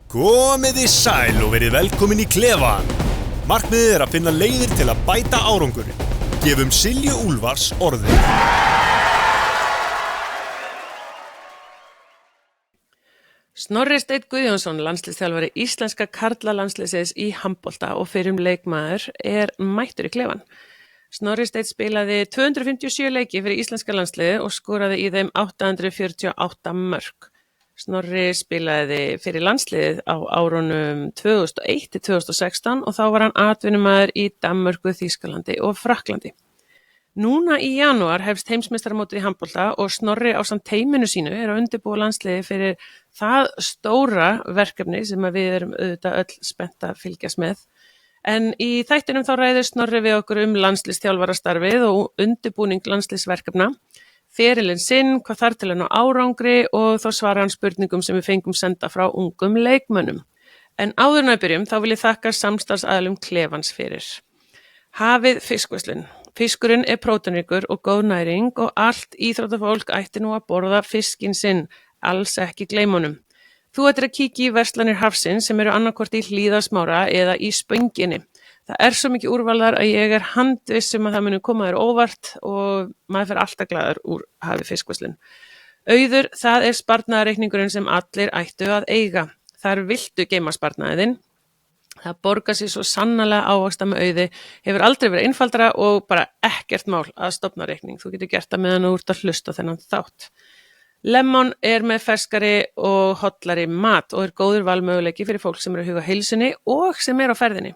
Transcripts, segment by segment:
Komiði sæl og verið velkomin í klefann. Markmiðið að finna leiðir til að bæta árangurinn. Gefum Silju Úlfars orðið. Snorri Steinn Guðjónsson, landsliðsþjálfari íslenska karlalandsliðsins í handbolta og fyrrum leikmaður, mættur í klefan. Snorri Steinn spilaði 257 leiki fyrir íslenska landsliðið og skoraði í þeim 848 mörk. Snorri spilaði fyrir landsliðið á árunum 2001 til 2016 og þá var hann atvinnumaður í Danmörku, Þýskalandi og Frakklandi. Núna í janúar hefst heimsmeistaramótið í handbolta og Snorri ásamt teyminu sínu að undirbúa landsliðið fyrir það stóra verkefni sem við erum auðvitað öll spennt að fylgjast með. En í þættinum þá ræðir Snorri við okkur landsliðsþjálfarastarfið og undirbúning landsliðsverkefna, ferilinn sinn, hvað þarf til að ná árangri og þá svarar hann spurningum sem við fengum senda frá ungum leikmönnum. En áður en við byrjum þá vil ég þakka samstarfsaðilum klefans fyrir. Hafið fiskverslun. Fiskurinn próteinríkur og góð næring og allt íþróttafólk ætti nú að borða fiskinn sinn, alls ekki gleyma honum. Þú ættir að kíkja í verslanir hafsins sem eru annarkvort í Hlíðasmára eða í Spönginni. Það svo mikið úrvalar að ég handviss að það muni koma þér óvart og maður fer alltaf glaður úr Hafið fiskverslun. Auður, það sparnaðarreikningurinn sem allir ættu að eiga. Þar viltu geyma sparnaðinn. Það borgar sig svo sannarlega ávaxta með Auði, hefur aldrei verið einfaldara og bara ekkert mál að stofna reikning. Þú getur gert það meðan þú ert að hlusta þennan þátt. Lemon með ferskari og hollari mat og góður valmöguleiki fyrir fólk sem að huga heilsunni og sem á ferðinni.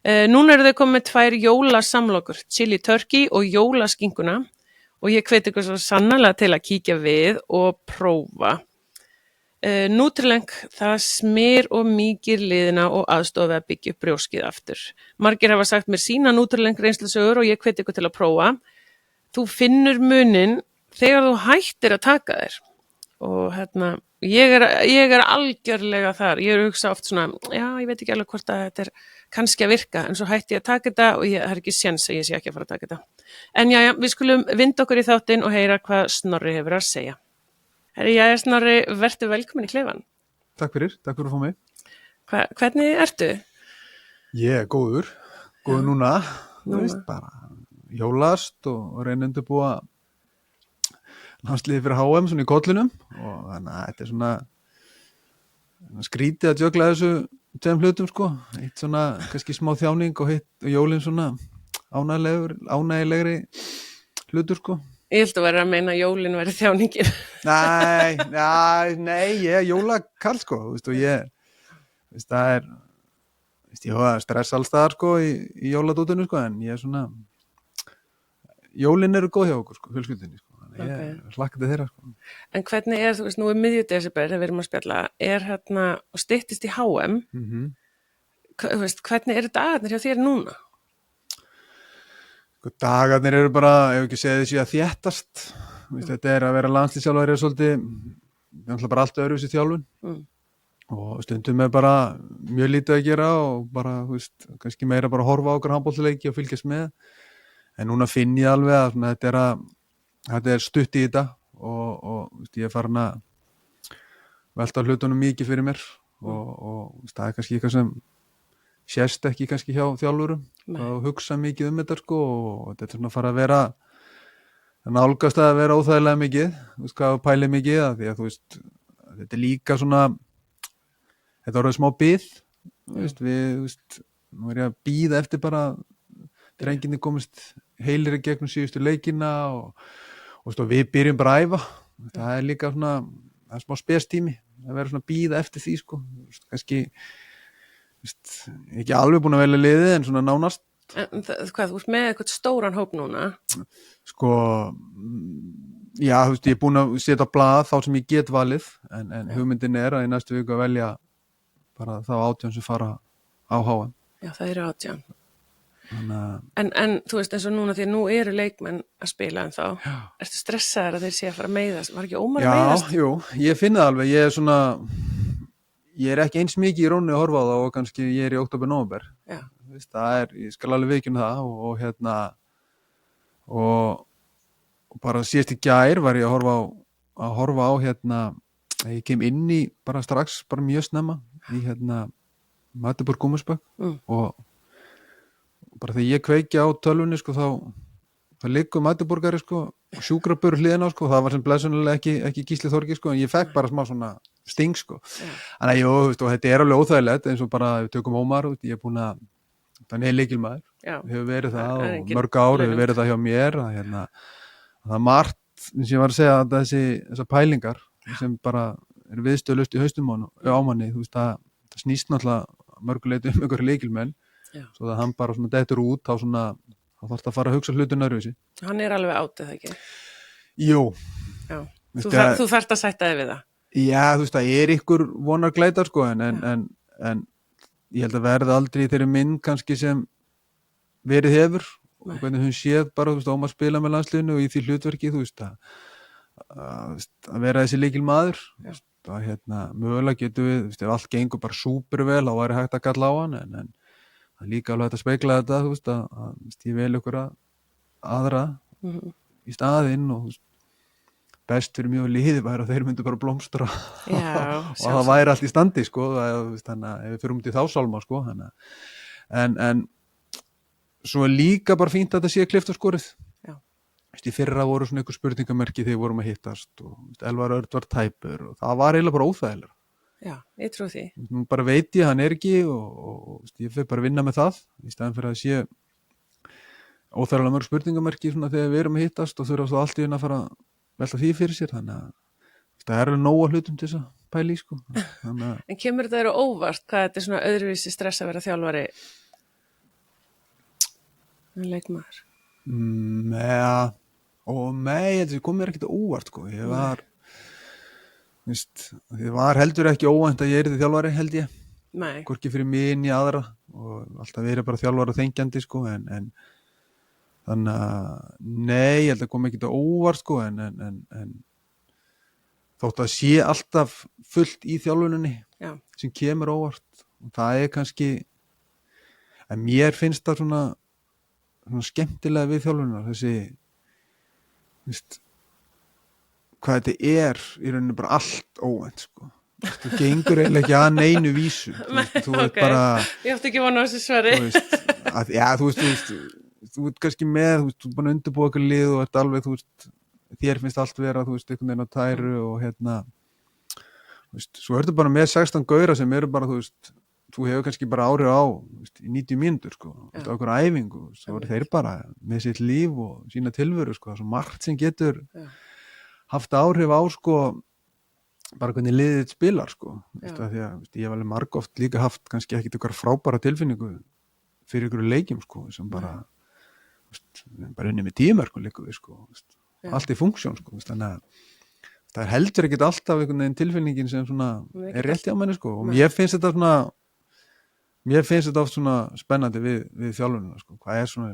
Núna eru þau komið með 2 jólasamlokur, chili turkey og jólaskinkuna og ég hvet ykkur svo sannarlega til að kíkja við og prófa. Nutrileng, það smyr og mýkir liðina og aðstofa að byggja upp brjóskið aftur. Margir hafa sagt mér sína Nutrileng reynslusögur og ég hvet ykkur til að prófa. Þú finnur muninn þegar þú hættir að taka þér. Og ég algjörlega þar. Ég að hugsa oft svona, ég veit ekki alveg hvort að þetta kannski að virka, en svo hætti ég að taka þetta og það ekki séns að ég sé ekki að fara að taka þetta. En við skulum vinda okkur í þáttinn og heyra hvað Snorri hefur að segja. Snorri, vertu velkomin í klefan. Takk fyrir að fá mig. Hvernig ertu? Ég góður núna. Þú veist, bara jólast og reyna undirbúa landsliðið fyrir HM svona í kollinum og þannig að þetta svona skrítið að jögla þessu tveim hlutum sko. Eitt svona kannski smá þjáning og jólin svona ánægilegri hlutur sko. Ég held að vera að meina að jólin verið þjáningin. Nei, ég jólakall sko, þú veist, og það ég hafa stress alls staðar sko í jóladótinu sko, en ég svona, jólin eru góð hjá okkur sko, fjölskyldunni sko, þannig ég hlakka til þeirra sko. En hvernig þú veist, nú miðju desember þegar við erum að spjalla, og styttist í HM, þú veist, hvernig dagarnir hjá þér núna? Dagarnir eru bara, ef ekki segja þessi að þéttast. Þetta að vera landsliðsþjálfari svolítið, bara allt öðruvísi þjálfun. Og stundum bara mjög lítið að gera og bara, þú veist, kannski meira bara horfa á okkur handboltaleiki og fylgjast með. En núna finn ég alveg að þetta stutt í þetta og veist, ég farin að velta hlutunum mikið fyrir mér og það kannski eitthvað sem sést ekki kannski hjá þjálfurum og hugsa mikið þetta sko og þetta svona fara að vera nálgast að vera óþægilega mikið, þú veist hvað pæli mikið að því að þú veist þetta líka svona þetta orðið smá bið þú veist, nú ég að bíða eftir bara drenginni komist heilir í gegnum síðustu leikina og við byrjum bara að æfa það líka svona, það smá spestími að vera svona bíða eftir því sko kannski ekki alveg búin að velja liðið en svona nánast. En hvað, þú ert með eitthvað stóran hóp núna? Sko, já, þú veist, ég búin að setja á blað þá sem ég get valið en hugmyndin að í næstu viku að velja bara þá 18 sem fara á HM. Já, það eru 18. En þú veist eins og núna því að nú eru leikmenn að spila en þá, ertu stressaður að þeir sé að fara að meiðast? Var ekki ómar að meiðast? Já, jú, ég finn það alveg, ég ekki eins mikið í rónni að horfa á það og kannski ég í október-nóvember. Já. Ég skal alveg viðurkenna það og bara síðast í gær var ég að horfa á ég kem inn í bara strax, bara mjög snemma í Magdeburg Gummersbach og bara þegar ég kveiki á tölvunni sko þá liggur Magdeburgari sko sjúkrabur hliðina sko, það var sem blessunlega ekki Gísli Þorgeir sko, en ég fekk bara smá svona sting sko, þannig að jú, og þetta er alveg óþægilegt eins og bara við tökum Ómar, ég er búin að þannig er lykilmaður, hefur verið það og mörg ár hefur verið það hjá mér að það er margt eins og ég var að segja að þessar pælingar sem bara er viðstöðlaust í haustum á manni, þú veist það snýst náttúrulega mörguleiti ykkur lykilmenn, svo að hann bara svona dettur út þá þarf að fara að hugsa hlutunar öðruvísi. Hann er alveg átið, ekki? Jú. Já. Þú þarft að sætta þig við það? Já, þú veist, það er ykkur vonarglætar, sko, en ég held að verða aldrei í þeirri mynd kannski sem verið hefur, og hvernig hún séð bara, þú veist, Ómar spila með landsliðinu og í því hlutverki, þú veist, að vera þessi lykil maður, mögulega getum við, þú veist, ef allt gengur bara súper vel, þá væri hægt að kalla á hann, en það er líka alveg hægt að spegla þetta, þú veist, að ég vel ykkur aðra í staðinn og best fyrir mjög liði væri að þeir myndu bara blómstra og það væri allt í standi, sko, þannig að ef við fyrir út í þá sálma, sko, en svo er líka bara fínt að þetta sé klift og skorið. Í fyrra voru svona ykkur spurningamerki þegar við vorum að hittast og Elvar Örd var tæpur og það var eiginlega bara óþægilega. Já, ég trú því. Nú bara veit ég, hann er ekki og ég fyrir bara að vinna með það í staðan fyrir að sé óþægilega mörg spurningamerki svona þegar við erum að hittast og þurfa svo allt í að fara að velta því fyrir sér, þannig að það er alveg nóg að hlutum til þess að pæla í, sko. En kemur þetta þér óvart hvað þetta er svona öðruvísi stress að vera þjálfari en leikmaður? Þetta kom mér ekkert óvart, sko. Ég var heldur ekki óvænt að ég yrði þjálfari, held ég. Nei. Hvorki fyrir mig inn í aðra og alltaf verið bara þjálfari þengjandi, sko, en þannig að nei, ég held að kom ekkert óvart, sko, en þótt að sé alltaf fullt í þjálfuninni sem kemur óvart og það er kannski en mér finnst það svona skemmtilega við þjálfunina þessi hvað þetta er í rauninu bara allt óvænt, sko. Þú gengur eiginlega ekki að neinu vísu. Þú veist bara... Ég átti ekki vona á þessu svari. Þú ert kannski með, þú ert bara undirbúið okkur lið og ert alveg, þér finnst allt vera, einhvern veginn á tæru og svo ertu bara með 16 gauðra sem eru bara, þú hefur kannski bara áhrif á í 90 mínútur, sko, á okkur æfingu, svo eru þeir bara með sitt líf og sína tilveru, sko, það er svo margt sem getur haft áhrif á, sko, bara hvernig liðið spilar, sko, því að ég hef alveg margoft líka haft kannski ekkit eitthvað frábæra tilfinningu fyrir ykkur leikjum, sko, sem bara unni með 10 mörkum líka við, sko, allt í funksjón, sko, þannig að það er heldur ekkit alltaf einhvern veginn tilfinningin sem svona er rétt hjá manni, sko, og mér finnst þetta oft svona spennandi við þjálfunina, sko, hvað er svona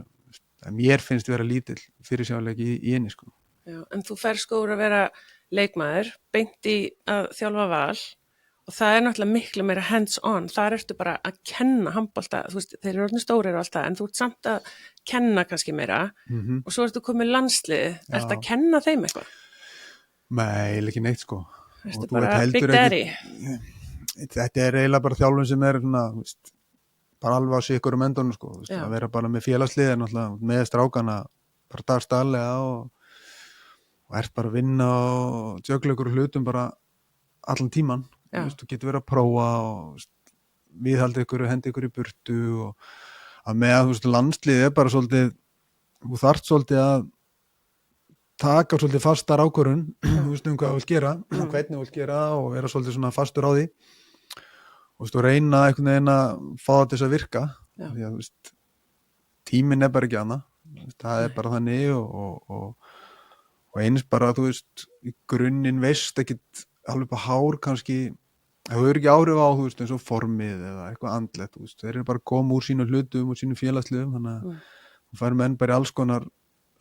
mér finnst vera lítill fyrirsjáleiki í henni, sko. Já, en þú fer sko úr að vera leikmaður, beint í að þjálfa Val og það er náttúrulega miklu meira hands on, þar ertu bara að kenna handbolta, þeir eru orðnir stórir og allt það, en þú ert samt að kenna kannski meira og svo ertu komið landslið, ertu að kenna þeim eitthvað? Nei, ekki neitt, sko. Ertu bara Big Daddy? Þetta er eiginlega bara þjálfun sem er svona, bara alveg á sig ykkur endunum, sko, að vera bara með félagslið með strákana bara dagstaglega og ert bara að vinna og tjögla ykkur hlutum bara allan tíman, þú getur verið að prófa og viðhalda ykkur og hendi ykkur í burtu og að með að landslið er bara svolítið, þú þarft svolítið að taka svolítið fastar ákvörðun, þú veist hvað þú vilt gera, hvernig þú vilt gera og vera svolítið svona fastur á því og reyna einhvern veginn að fá þetta þess að virka, því að tíminn er bara ekki annað, það er bara þannig og eins bara, í grunninn veist ekkit alveg bara hár kannski, það hefur ekki áhrif á, eins og formið eða eitthvað andlegt, þeir eru bara að koma úr sínu hlutum og sínu félagsliðum, þannig að þú fær menn bara í alls konar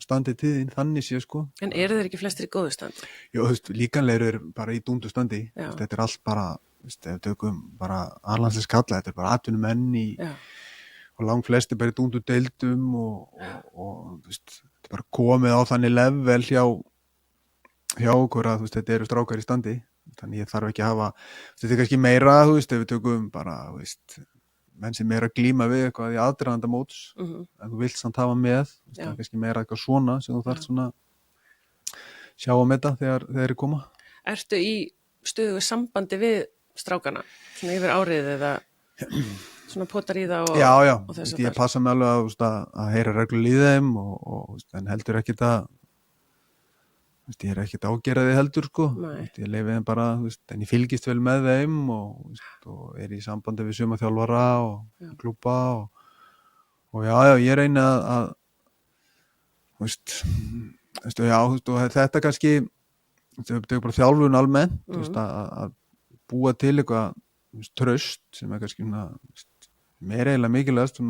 standið til þín, þannig sé, sko. En eru þeir ekki flestir í góðu standi? Jú, líkanlegur er bara í dúndu standi, þetta er allt bara, ef við tökum bara alhanslega skalla, þetta er bara atvinnumenn og langt flestir bara í dúndu deildum og þetta er bara komið á þannig level hjá okkur að þetta eru strákar í standi þannig ég þarf ekki að hafa, þetta kannski meira, ef við tökum bara, menn sem er að glíma við eitthvað í aðdraganda móts, en þú vilt samt hafa með, það er kannski meira eitthvað svona sem þú þarft svona sjá að meta þegar þeir koma. Ertu í stöðugu sambandi við strákana, svona yfir árið eða svona potar í það og Já, og þess ég passa mig alveg að heyra reglulega í þeim en heldur ekkit að ég er ekkit ágeraði heldur sko, ég leifi þeim bara en ég fylgist vel með þeim og er í sambandi við suma þjálfara og klúbba og ég reyni að þetta kannski þetta er bara þjálfun almennt að búa til eitthvað traust sem er kannski meira eiginlega mikilvægast í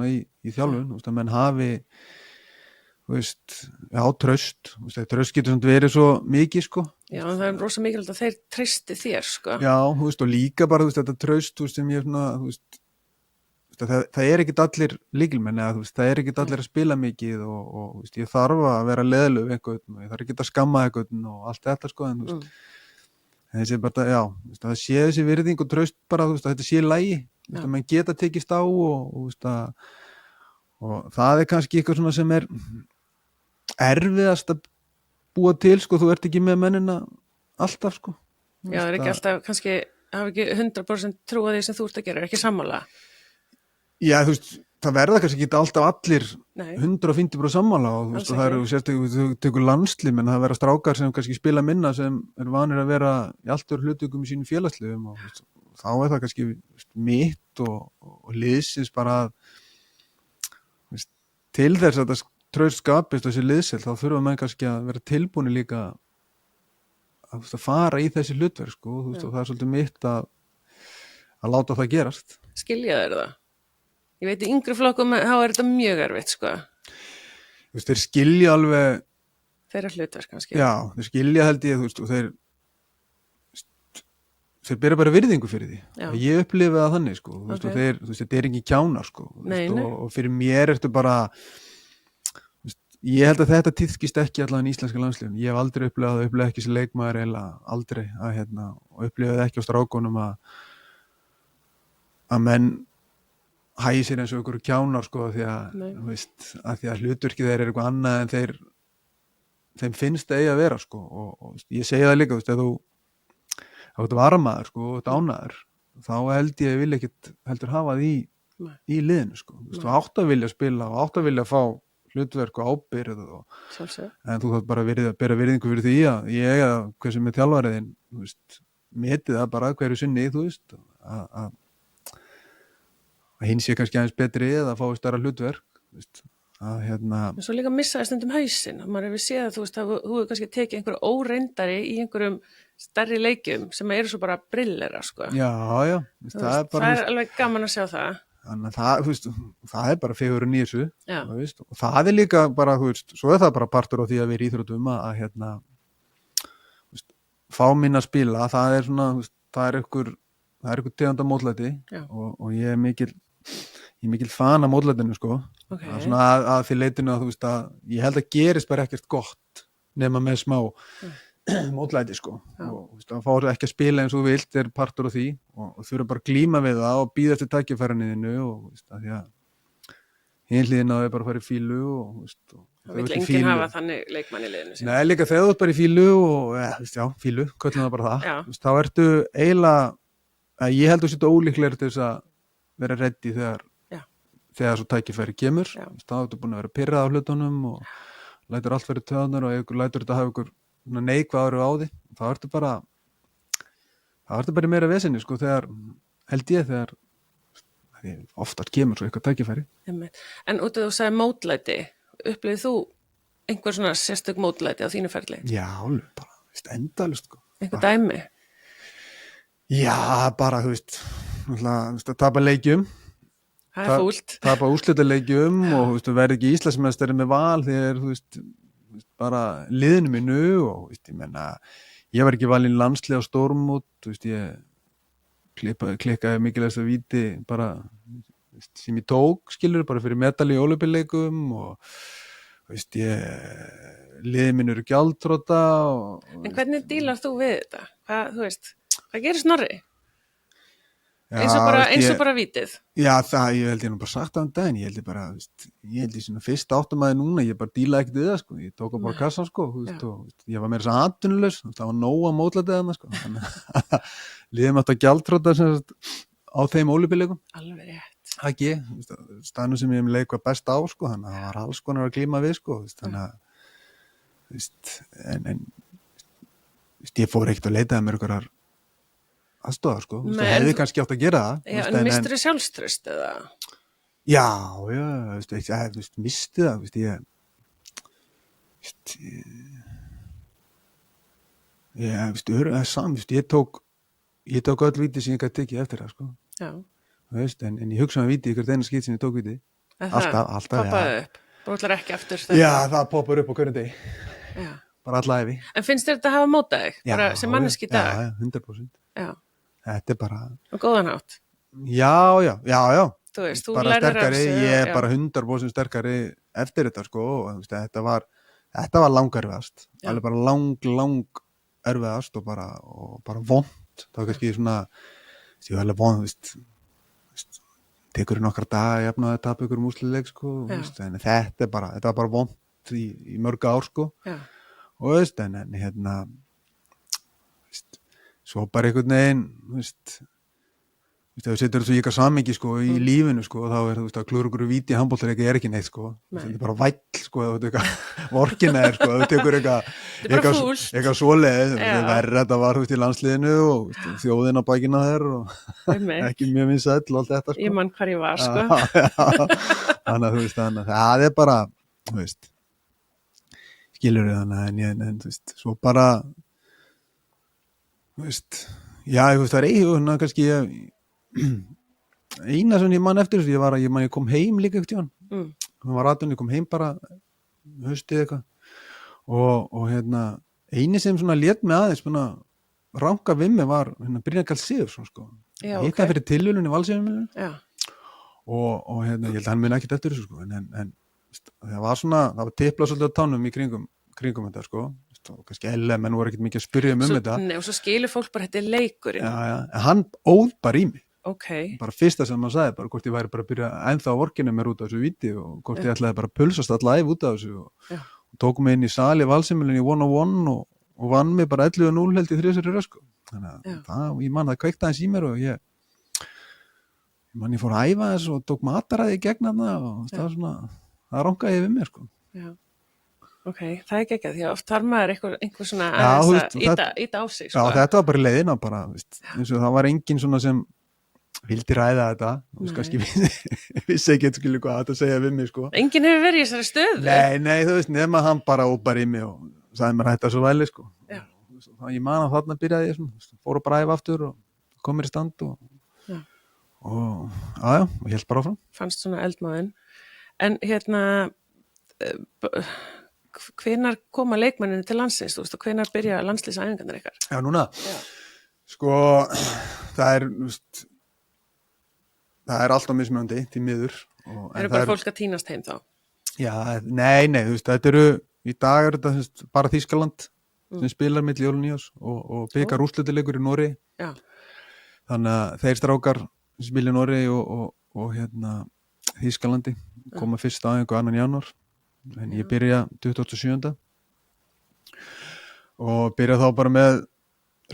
þjálfun að menn hafi traust traust getur verið svo mikið sko. Já, það er rosa mikilvægt að þeir treysti þér sko. Já, og líka bara þetta traust sem ég það er ekkit allir lykilmenn eða það er ekkit allir að spila mikið og ég þarf að vera leðileg einhvern og ég þarf ekki að skamma einhvern og allt þetta sko en þessi bara, það sé þessi virðing og traust bara, þetta sé í lagi, að mann geta tekist á og það er kannski eitthvað svona sem er erfiðast að búa til, sko, þú ert ekki með mennina alltaf, sko. Já, það er ekki alltaf, kannski, hafa ekki 100% trú að því sem þú ert að gera, er ekki sammála? Já, það verða kannski ekki alltaf allir 150% sammála og það eru sérstaklega, þú tekur landslið en það verða strákar sem kannski spila minna sem er vanir að vera í allt öðru hlutum í sínum félagsliðum og þá er það kannski mitt og liðsins bara til þess að það traust skapist þessi liðsild, þá þurfa menn kannski að vera tilbúni líka að fara í þessi hlutverk sko, og það er svolítið mitt að láta það gerast. Skilja þeir það? Ég veit í yngri flokkum þá er þetta mjög erfitt sko. Þeir skilja alveg þeirra hlutverk kannski. Já, þeir skilja held ég og þeir bera bara virðingu fyrir því. Ég upplifi það þannig sko, og þetta er ekki kjánar sko, og fyrir mér ertu bara ég held að þetta tíðkist ekki allavega í íslenska landsliðinu. Ég hef aldrei upplifað ekki sem leikmaður eiginlega aldrei og upplifaði ekki á strákunum að menn hægir sér eins og ykkur kjánar sko því að hlutverki þeir eru eitthvað annað en þeim finnst það eigi að vera sko og ég segi það líka ef þú varamaður sko og dánaður þá held ég vil ekkit heldur hafa því í liðinu sko þú átt að vilja spila og átt að vilja fá hlutverk og ábyrgð en þú þátt bara að bera virðingu fyrir því að ég eða hversu með þjálfariðin metið það bara hverju sinni að hinn sé kannski aðeins betri eða fái stærra hlutverk En svo líka missaði stundum hausinn og maður hefur séð að þú hefur kannski tekið einhverju óreyndari í einhverjum stærri leikjum sem eru svo bara brillera sko. Já, það er alveg gaman að sjá það Þannig að það er bara fegurinn í þessu og það er líka bara, svo er það bara partur á því að við erum íþróttum að fá minna að spila, það er svona, það er ykkur tegund af mótlæti og ég er mikil fan af mótlætinu sko, svona að því leitinu að ég held að gerist bara ekkert gott nema með smá mótlæti sko og að fá ekki að spila eins og þú vilt er partur af því og þú eru bara að glíma við það og bíða eftir tækifæraniðinu og að því að hinliðina er bara að fara í fílu og það vil enginn hafa þannig leikmann í liðinu Nei, líka þegar þú ert bara í fílu og fílu, köllum það bara það þá ertu eiginlega ég held að þú setja ólíklega til þess að vera reddi þegar svo tækifæri kemur þá ertu búin að vera pirrað á hlutunum og lætur allt fyrir töðunar og lætur þetta hafa ykkur neikvæður á því þá ertu bara meira vesinni sko þegar held ég þegar oftast kemur svo eitthvað tækifæri En út af þú sagði mótlæti upplifið þú einhver svona sérstök mótlæti á þínu ferli? Já, bara endalaust sko Einhver dæmi? Já, bara að tapa leikjum Það er fúlt Tapa úrslitaleikjum og verði ekki Íslandsmeistari með Val þegar bara liðinu mínu og ég var ekki valinn landslið á stórmót ég klikkaði mikilvægast að víti bara sem ég tók skilur bara fyrir medalí í ólympíuleikum og liðið mínu eru gjaldþrota En hvernig dílar þú við þetta? Hvað, Hvað gerir Snorri? Já, Eins og bara vítið. Já, ég held ég nú bara sagt á daginn, ég held ég svona fyrst áttumæði núna, ég bara díla ekkert við það, sko, ég tók á bara kassan, sko, ég var meira þess að atvinnulegs, það var nóg að mótlætið þarna, sko, þannig að liðum átt að gjaldtróta á þeim ólympíuleikum. Alveg rétt. Ekki, staðnum sem ég leik var best á, sko, þannig að það var alls konar að glíma við, sko, þannig að, ég fór ekkert að leitaði mér einhverjar aðstofar, sko, hefði kannski átt að gera það. Já, en mistur þið sjálfströst, eða? Já, misti það, ég tók öll víti sem ég gæti tekið eftir það, sko. Já. En ég hugsaði víti ykkur eina skýt sem ég tók víti. Alltaf, poppaði upp, bróðlar ekki aftur. Já, það poppar upp á hverjum degi. Já. Bara alla æfi. En finnst þér þetta að hafa mótað þig? Bara sem manneski í dag? Já, 100%. Já. Þetta bara... Og góðan hátt? Já. Þú veist, þú bara lærðir sterkari, ég bara 100% sterkari eftir þetta, sko, og þetta var langerfiðast, alveg bara lang erfiðast og bara vont, það var kannski svona, ég var alveg vont, tekur nokkra daga jafn að tapa ykkur úrslitaleik, sko, en þetta var bara vont í mörg ár, sko, og en svo bara einhvern veginn, þú setur þessu ykkar samhengi, sko, í lífinu, sko, og þá að klúra ykkur víti í handboltaleik ekki neitt, sko, þetta er bara væll, sko, þú eitthvað vorkina sko, þú tekur eitthvað svoleið, verður þetta var, í landsliðinu og þjóðin á bækina þér og ekki mjög vinsæll og allt þetta, sko. Ég man hvar ég var, sko. Þannig að það er bara, skilur þið þannig, en svo bara, já, það er kannski eina sem ég man eftir þessu, ég kom heim líka ekkert ég kom heim bara haustið eitthvað og eini sem svona lét mig aðeins ranka við mig var Brynjar Karl Sigurðsson, sko. Ég hitt það fyrir tilviljun í Valsíðumilinu og ég held að hann muni ekkert eftir þessu, sko, en það var tiplað svolítið á tánum í kringum þetta, sko, og kannski menn voru ekkert mikið að spyrja um þetta. Nei, og svo skilur fólk bara, þetta er leikurinn. Já, en hann óð bara í mig. Okay. Bara fyrsta sem maður sagði, bara hvort ég væri bara að byrja ennþá að vorkina mér út af þessu víti og hvort ég ætlaði bara að pulsast allæf út af þessu og tók mig inn í sali Valsíðumilinu í 1-on-1 og vann mig bara 11-0 held í 3 röð, sko. Þannig að ég man það kveikta aðeins í mér og ég fór að æfa þess og tók mataræði í gegn þarna og það var svona, það rankaði við mér, sko. Já. Ok, það er geggjað, því að oft þarf maður einhver svona að íta á sig, sko. Já, þetta var bara leiðina bara, eins og það var enginn svona sem vildi ræða þetta, kannski vissi ekki eitthvað hvað þetta segja við mig, sko. Enginn hefur verið í þessari stöðu? Nei, nema hann bara ópar í mig og sagði mér þetta svo væli, sko. Já. Ég man að þarna byrjaði ég fór að bræða aftur og kom mér í stand og hélt bara áfram. Fannst svona eldmáðin. En hvenær koma leikmenninu til landsins, þú veist, og hvenær byrja landsliðsæfingarnir ykkar? Já, núna, sko, það er alltaf mismunandi, því miður. Eru bara fólk að tínast heim þá? Já, nei, þú veist, þetta eru, í dag er þetta bara Þýskaland sem spilar milli jól og nýjás og bikar úrslitaleikur í Noregi. Já. Þannig að þeir strákar sem spila í Noregi og Þýskalandi koma fyrst aðeins 2. janúar. En ég byrja 27. og byrja þá bara með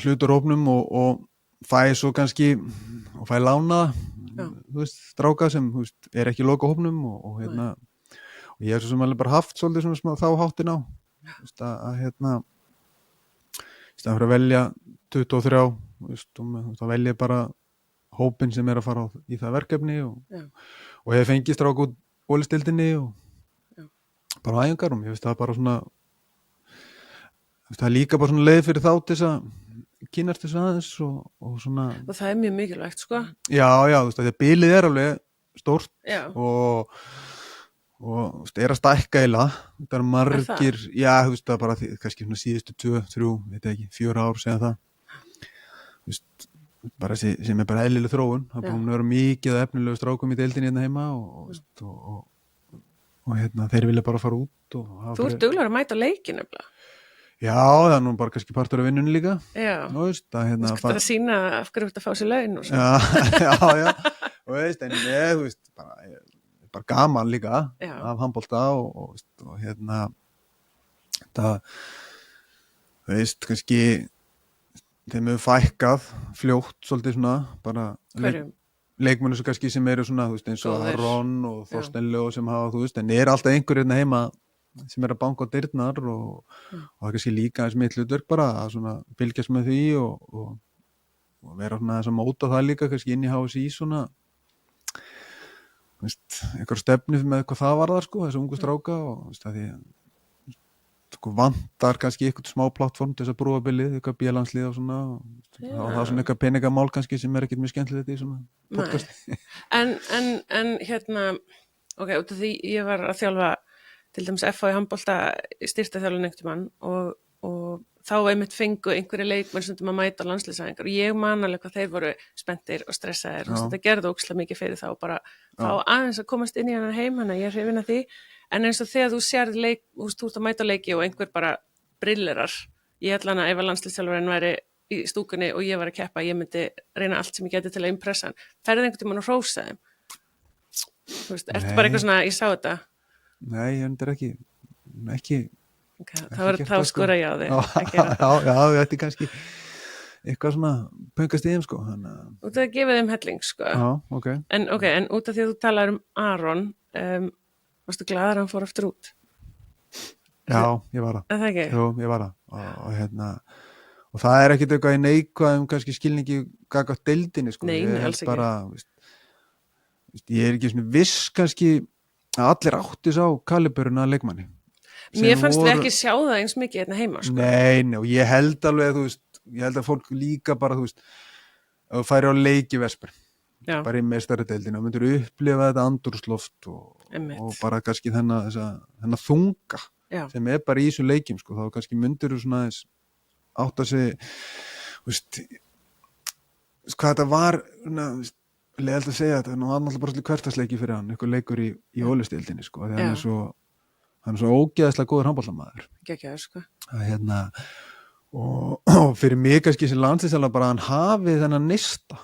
hluturhópnum og fæ svo kannski og fæ lána þú veist, stráka sem þú veist, er ekki í loka hópnum og og ég er svo sem alveg bara haft svolítið svona þá háttin á að í staðan fyrir að velja 23 þá velja ég bara hópin sem er að fara í það verkefni og ég fengi stráka út bólistildinni og bara æfingar og ég veist það bara svona það er líka bara svona leið fyrir þá til þess að kynast þess aðeins og svona og það er mjög mikilvægt, sko. Já, þú veist það bilið er alveg stórt og er að stækka eila það er margir, þú veist það bara kannski svona síðustu 2, 3, veit ekki 4 ár segja það þú veist bara sem er bara eðlileg þróun það er búin að vera mikið efnilegu strákum í deildinni hérna heima og þeir vilja bara fara út Þú ert duglegur að mæta leikin nefnilega. Já, það er nú bara kannski partur af vinnunni líka. Já, Þú veist, að þú skalt bara sína af hverju þú ert að fá sér laun og svo. Já, þú veist, en þú veist, bara gaman líka Já. af handbolta og það, þú veist, kannski þeim hefur fækkað fljótt svolítið svona, bara Hverjum? leikmennu sem eru svona, þú veist, eins og Góðir. Ron og Þorstein Leó sem hafa, þú veist, en alltaf einhver hérna heima sem er að banka á dyrnar og það er kannski líka eins mitt hlutverk bara að svona fylgjast með því og vera svona þess að móta það líka kannski inn í HSI svona veist, einhver stefni með hvað það var þar sko, þessu ungu stráka og veist, að því sko, vantar kannski eitthvað smá plattform til þess að brúa bylið, eitthvað bílanslið og svona og það er svona eitthvað peningamál kannski sem er ekkert mjög skemmtilegt í svona podcast. En hérna, ok, út af því ég var að þjálfa til dæmis FH í handbolta styrta þjálfun einhvern mann og þá einmitt fengu einhverju leikmenn sem að mæta landsliðsæfingar og ég man alveg hvað þeir voru spenntir og stressaðir og þetta gerði ókslega mikið fyrir þá bara fá aðeins að komast inn í hennar heim hann að ég er hrifin að því en eins og þegar þú sérð leik, þú ert að mæta leiki og einhver bara brillerar ég ætla hann að ef að landsliðsþjálfarinn væri í stúkunni og ég var að keppa ég myndi reyna allt sem ég geti til að impressa hann ferði einhvern tímann og hrósa þeim þú veist, ertu bara eitthvað svona, ég sá þetta Nei, ég endur ekki okay, þá skora ég á þig Já, við ætti kannski eitthvað svona pöngast í þeim sko út af að gefa þeim helling sko Já, ok En út af því að þú talar um Aron varstu glaður að hann fór aftur út? Já, ég var það. Það ekki? Jú, ég var það og það er ekkert eitthvað í neikvæðum kannski skilningi gagnvart deildinni sko. Nei, alls ekki. Bara, ég er ekki svona viss kannski að allir áttu sá kaliburinn að leikmanni. Mér fannst við ekki sjá það eins mikið hérna heima sko. Nei, og ég held alveg ég held að fólk líka bara ef þú færi á leiki Vesper bara í meistaradeildinu og myndir upplifa þetta andrúmsloft og bara kannski þennan þunga sem er bara í þessum leikjum sko, þá kannski myndir þú svona átt að segja hvað þetta var leiðilegt að segja þetta, hann var náttúrulega bara svolítið hversdagsleiki fyrir hann, eitthvað leikur í Ólistildinni sko, því hann er svo ógeðslega góður handboltamaður Gekkjaður sko og fyrir mig kannski sem landsliðsþjálfari bara hann hafi þennan neista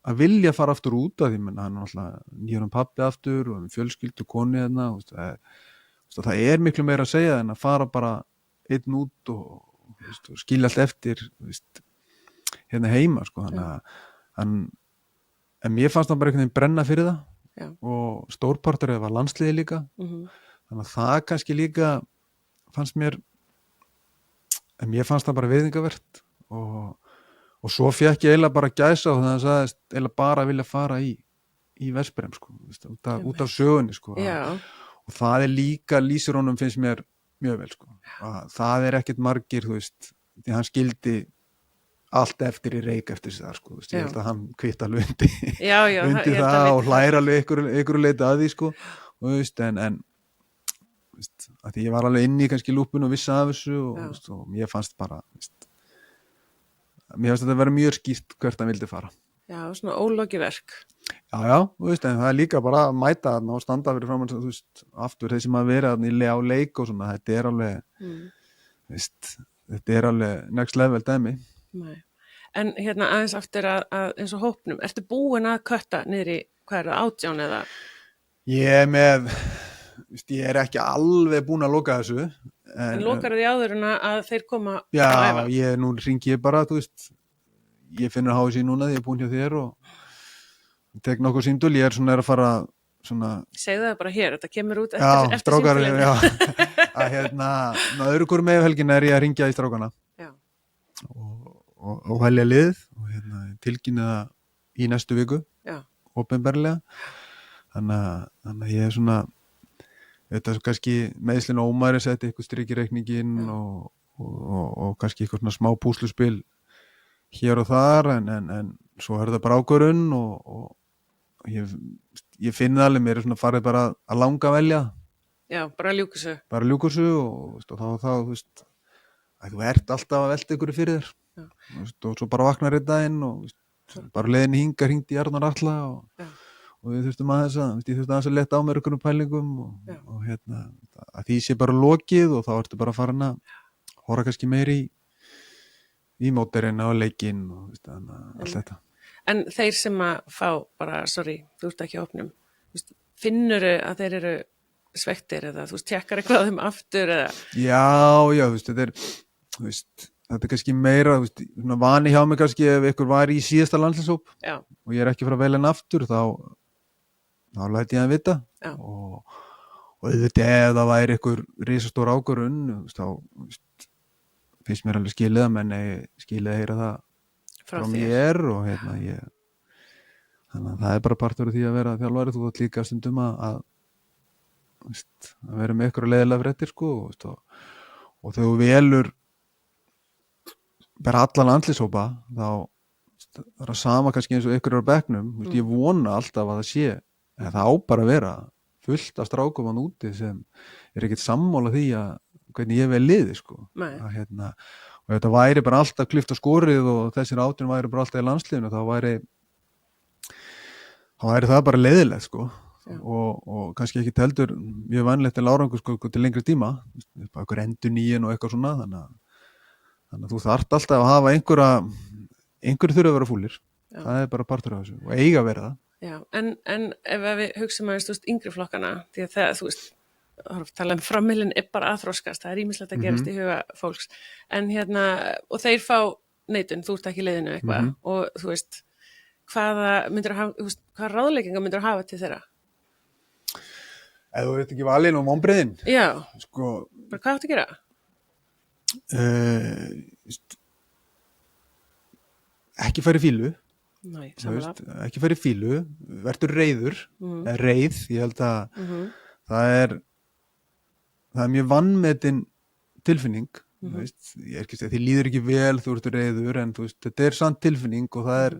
að vilja fara aftur út af því menn hann er náttúrulega nýjur pabbi aftur og fjölskyldu koni þarna það er miklu meira að segja en að fara bara einn út og skilja allt eftir hérna heima sko en mér fannst hann bara einhvern veginn brenna fyrir það og stórpartur var landsliði líka þannig að það kannski líka fannst mér en mér fannst það bara virðingavert og svo fékk ég eiginlega bara gæsa og þannig að það eiginlega bara vilja fara í Vestbrem sko, út af sögunni sko og það er líka lýsir honum finnst mér mjög vel sko að það er ekkert margir því hann skildi allt eftir í reik eftir það sko, ég held að hann kvitt alveg undi það og hlæra alveg einhverju leiti að því sko og en að því ég var alveg inn í kannski lúpun og vissa af þessu og mér fannst bara mér fannst þetta að vera mjög skýrt hvert hann vildi fara Já, svona ólokið verk Já, en það er líka bara að mæta og standa fyrir framan aftur þeir sem að vera á leik og svona, þetta er alveg þetta er alveg next level dæmi Nei. En hérna aðeins aftur að eins og hópnum, ertu búin að kötta niður í, hvað er það, 18 eða? Ég er ekki alveg búin að loka þessu En lokar því áður en að þeir koma Já, nú ringi ég bara ég finnur HSI núna því ég er búin hjá þér og tek nokkuð símdul, ég er svona að fara Segðu það bara hér, þetta kemur út eftir símdulinu öðru hverju með helgina er ég að ringja í strákana og velja lið og tilkynna í næstu viku opinberlega þannig að ég er svona þetta er kannski meðslinn ómæri setja eitthvað strik í reikningin og kannski eitthvað svona smá púsluspil hér og þar en svo er það bara ákvörðun og ég finn það alveg mér er svona farið bara að langa velja Já, bara ljúkursu og þá að þú ert alltaf að velta ykkur fyrir þér og svo bara vaknar einn daginn og bara leiðin hringdi í Arnar Atla og við þurftum aðeins að leta á mér ykkur pælingum og að því sé bara lokið og þá ertu bara farin að horfa kannski meiri í móterina og leikinn og veist, allt þetta. En þeir sem að fá bara, sorry, þú ert ekki á opnum, finnurðu að þeir eru svektir eða þú veist, tjekkar eitthvað á þeim aftur eða? Já, þú veist, þetta er kannski meira, þú veist, svona vani hjá mig kannski ef ykkur var í síðasta landslýshóp og ég er ekki frá að velja hann aftur, þá læti ég hann vita og auðvitað ef það væri ykkur risastór ákvörðun, þá finnst mér alveg skilið að menn skilið að heyra það frá mér og þannig að það er bara partur af því að vera þjálfari, þú átt líka stundum að vera með ykkur að leiðilega fréttir sko, og þegar þú velur bara alla landslýshópa þá er það sama kannski eins og ykkur er á bekknum, ég vona alltaf að það sé en það á bara að vera fullt af strákum hann úti sem er ekkert sammála því að hvernig ég vel liði sko og þetta væri bara alltaf klift á skorið og þessir 18 væri bara alltaf í landsliðinu þá væri það bara leiðilegt sko og kannski ekki teldur mjög vanlegt til árangur sko til lengri tíma eitthvað endurnýjun og eitthvað svona þannig að þú þarft alltaf að hafa einhverju þurfa að vera fúlir það er bara partur af þessu og eiga að vera það. Já, en ef við hugsaum aðeins yngri flokkana því að það, þú veist tala frammeilin er bara að þroskast, það er ýmislegt að gerast í huga fólks, en og þeir fá neitun, þú ert ekki í leiðinu eitthvað og þú veist, hvaða ráðleggingar myndir hafa til þeirra? Ef þú ert ekki valinn og vonbrigðin? Já, sko, bara hvað áttu að gera? Ekki fara í fílu. Nei, samanlega. Ekki fara í fílu, verður reiður, reið, ég held að það er mjög vannmetin tilfinning, ég er ekki að segja, þið líður ekki vel, þú ert reiður, en þú veist, þetta er samt tilfinning og það er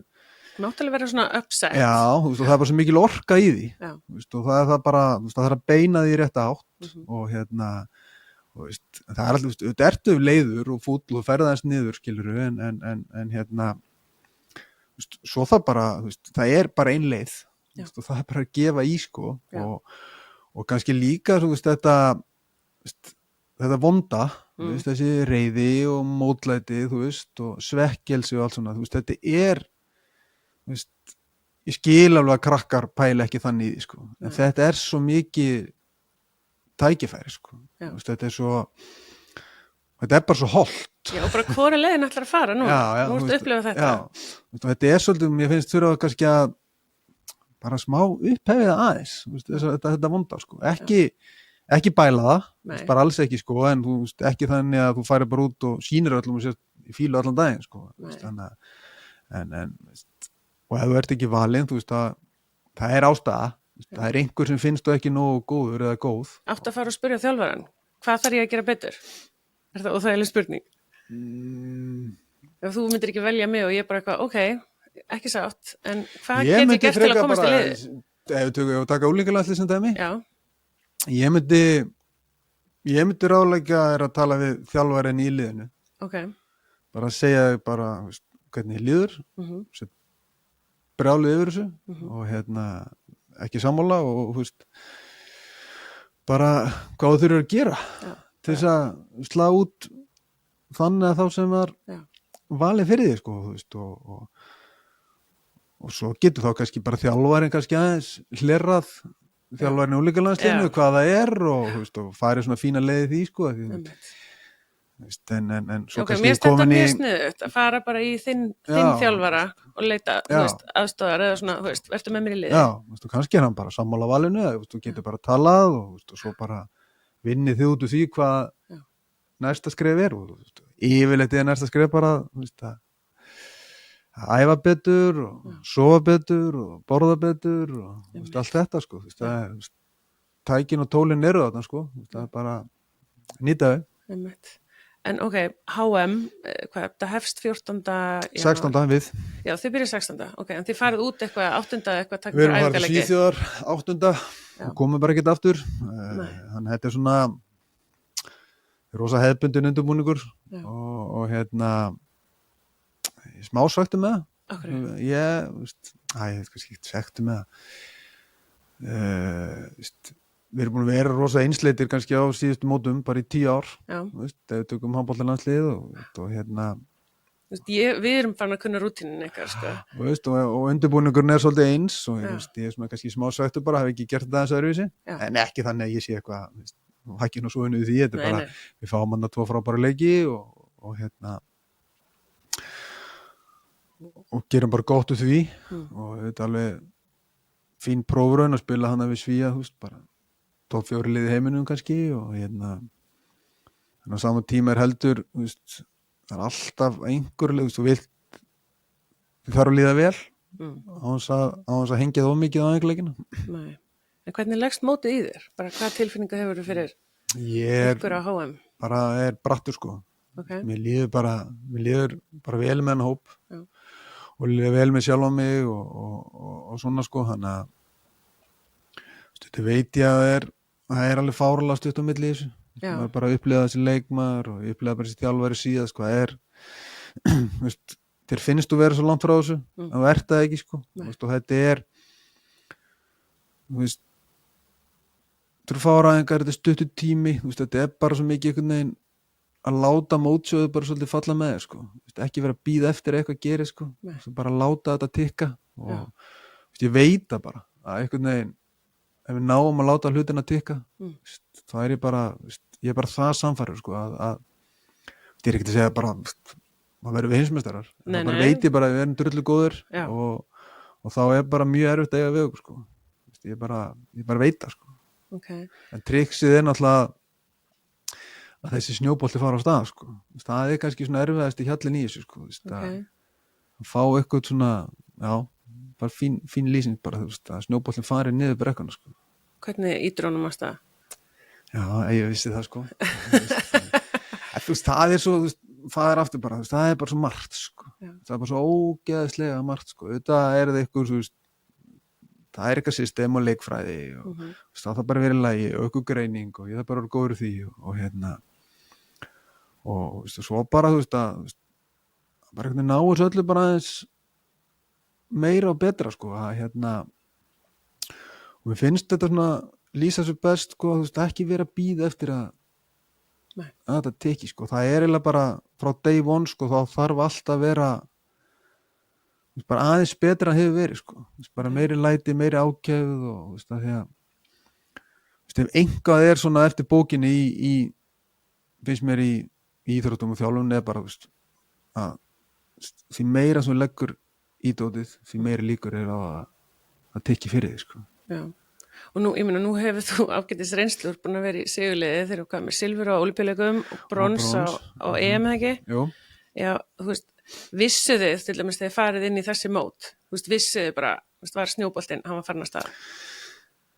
náttúrulega vera svona upset. Já, þú veist, og það er bara svo mikil orka í því, þú veist, og það er það bara, þú veist, það þarf að beina því í rétta átt og og veist, það er alltaf, þetta ertu leiður og fúll og ferða eins niður, skilurðu, en veist, svo það bara, þú veist, það er bara ein leið, þú veist, og það er bara að gefa í, sko, og kannski líka, þú veist, þetta vonda, þú veist, þessi reiði og mótlæti, þú veist, og svekkelsi og allt svona, þú veist, þetta er, þú veist, ég skil alveg að krakkar pæla ekki þannig í því, sko, en þetta er svo mikið tækifæri, sko, þú veist, þetta er bara svo hollt. Já, og bara hvora leiðin ætlar að fara nú, þú veist, upplifa þetta. Já, og þetta er svolítið, mér finnst þurfa kannski að bara smá upphefið aðeins, þetta vonda, sko, ekki bæla það, bara alls ekki, sko, en þú veist, ekki þannig að þú færi bara út og sýnir öllum og sér í fílu allan daginn, sko, þannig að, og ef þú ert ekki valinn, þú veist, það er ástæða, það er einhver sem finnst þú ekki nógu góður eða góð. Áttu að fara og spyrja þjálfarann, hvað þarf ég að gera betur? Er það óþægileg spurning? Ef þú myndir ekki velja mig og ég bara eitthvað, ok, ekki sátt, en hvað get ég gert til að komast í liðið? Ef við taka úlingalandslið sem dæmi? Já. Ég myndi ráðleggja þér að tala við þjálfarinn í liðinu. Ok. Bara að segja bara, veist, hvernig þið líður, brjálið yfir þessu og ekki sammála og veist, bara hvað þú þurfir að gera til þess að slá út þannig að þá sem var valið fyrir því, sko, þú veist, og svo getur þá kannski bara þjálfarinn kannski aðeins hlerrað þjálfarinn úlingalandsliðinu, hvað það er og, veist, og farið svona fína leiði því, sko, veist, en svo kannski mér stættar mjög sniðugt að fara bara í þinn þjálfara og leita aðstofar eða svona, þú veist, verður með mér í liði. Já, veist, kannski er hann bara sammála valinu, þú getur bara talað og, veist, og svo bara vinnið þið út úr því hvað næsta skref er og yfirleitt er næsta skref bara, veist, að æfa betur og sofa betur og borða betur og veist, allt þetta, sko, veist, það er tækin og tólin eru þarna, sko, veist, það er bara nýta þau. En ok, HM, hvað, það hefst 14. 16. við. Já, þið byrjið 16. Ok, en þið farið út eitthvað 8. eitthvað takk fyrir æfingarleiki. Við erum farið Svíþjóðar 8. og komum bara ekkert aftur. Þannig þetta er svona rosa hefðbundin undirbúningur og smá söktu með það. Ég, veist, kannski ekki söktu með það. við erum búin að vera rosa einsleitir kannski á síðustu mótum, bara í 10 ár, Já. þegar við tökum handboltalandslið og Þú veist, við erum farin að kunna rútínin eitthvað, sko. og undirbúningurinn svolítið eins og ég er svona kannski smá sveittur bara, hef ekki gert þetta aðeins öðruvísi, en ekki þannig að ég sé eitthvað, hækki nú svo unnið því, þetta er bara, við fáum hann að 2 frábæra leiki og gerum bara gott úr því og þetta er alveg fín prófraun að spila hann við Svía, þú veist, bara topp 4 liði heiminum kannski og en á sama tíma heldur, þú veist, það er alltaf einhver leið, þú veist, þú þarf að líða vel á þess að hengja það mikið á einhverleikina. Nei. En hvernig leggst mótið í þér? Bara hvað tilfinningu hefur þú fyrir ykkur á HM? Bara er brattur, sko. Okay. Mér líður bara vel með hann hóp og líður vel með sjálf á mig og svona, sko, hann að þetta veit ég að það er alveg fárlega stutt á milli í þessu. Maður bara upplifað þessi leikmaður og upplifað bara þessi þjálfari síðan, sko, veist, þér finnst þú vera svo langt frá þessu en þú ert það ekki, sko, veist, og þetta þú veist, þú fáraðingar, þetta stuttur tími, þú veist, þetta bara svo mikið einhvern veginn að láta mótsjóðu bara svolítið falla með þér, sko, veist, ekki vera að bíða eftir eitthvað að gera, sko, bara láta þetta tikka og veist, ég veit það bara að einhvern veginn ef við náum að láta hlutina tikka þá er ég bara það samfærður, sko, að ég er ekki að segja bara maður verður við heimsmeistarar, það bara veit ég bara að við erum drullu góður og þá er bara mjög erfitt að eiga við okkur, sko, ég bara veit það, sko. Okay. En triksið er náttúrulega að þessi snjóbolti fara á stað, sko, það er kannski svona erfiðast í hjallin í þessu, sko, að fá eitthvað svona, bara fín lýsing bara, þú veist, að snjóbollin fari niður brekkuna, sko. Hvernig ídrónum að stað? Já, ég vissi það, sko. Þú veist, það er svo, þú veist, það er aftur bara, þú veist, það er bara svo margt, sko. Það er bara svo ógeðslega margt, sko. Þetta er það eitthvað, þú veist, það er eitthvað system og leikfræði og þú veist, það bara verið lagi og eitthvað greining og ég það bara verið góður í því og og þú veist, svo bara, þú veist, bara eitthvað ná þessu öllu bara aðeins meira og betra, sko, að og mér finnst þetta svona lýsa svo best, sko, þú veist, ekki vera að bíða eftir að þetta teki, sko, það er eiginlega bara frá day one, sko, þá þarf allt að vera bara aðeins betra að hefur verið, sko, bara meiri læti, meiri ákefð og þú veist, að því að ef einhvað er svona eftir bókinni í finnst mér í íþróttum og þjálfun er bara, þú veist, að því meira sem leggur ídótið, því meiri líkur er á að tekja fyrir þig, sko. Já, og nú, ég meina, nú hefur þú ágætis reynslur búin að vera í sigurliði þegar þú komið silfur á Ólympíuleikum og brons á EM, ekki? Jú. Já, þú veist, vissu þið, til dæmis þegar farið inn í þessi mót, þú veist, vissu þið bara, þú veist, var snjóboltinn, hann var farin að staða?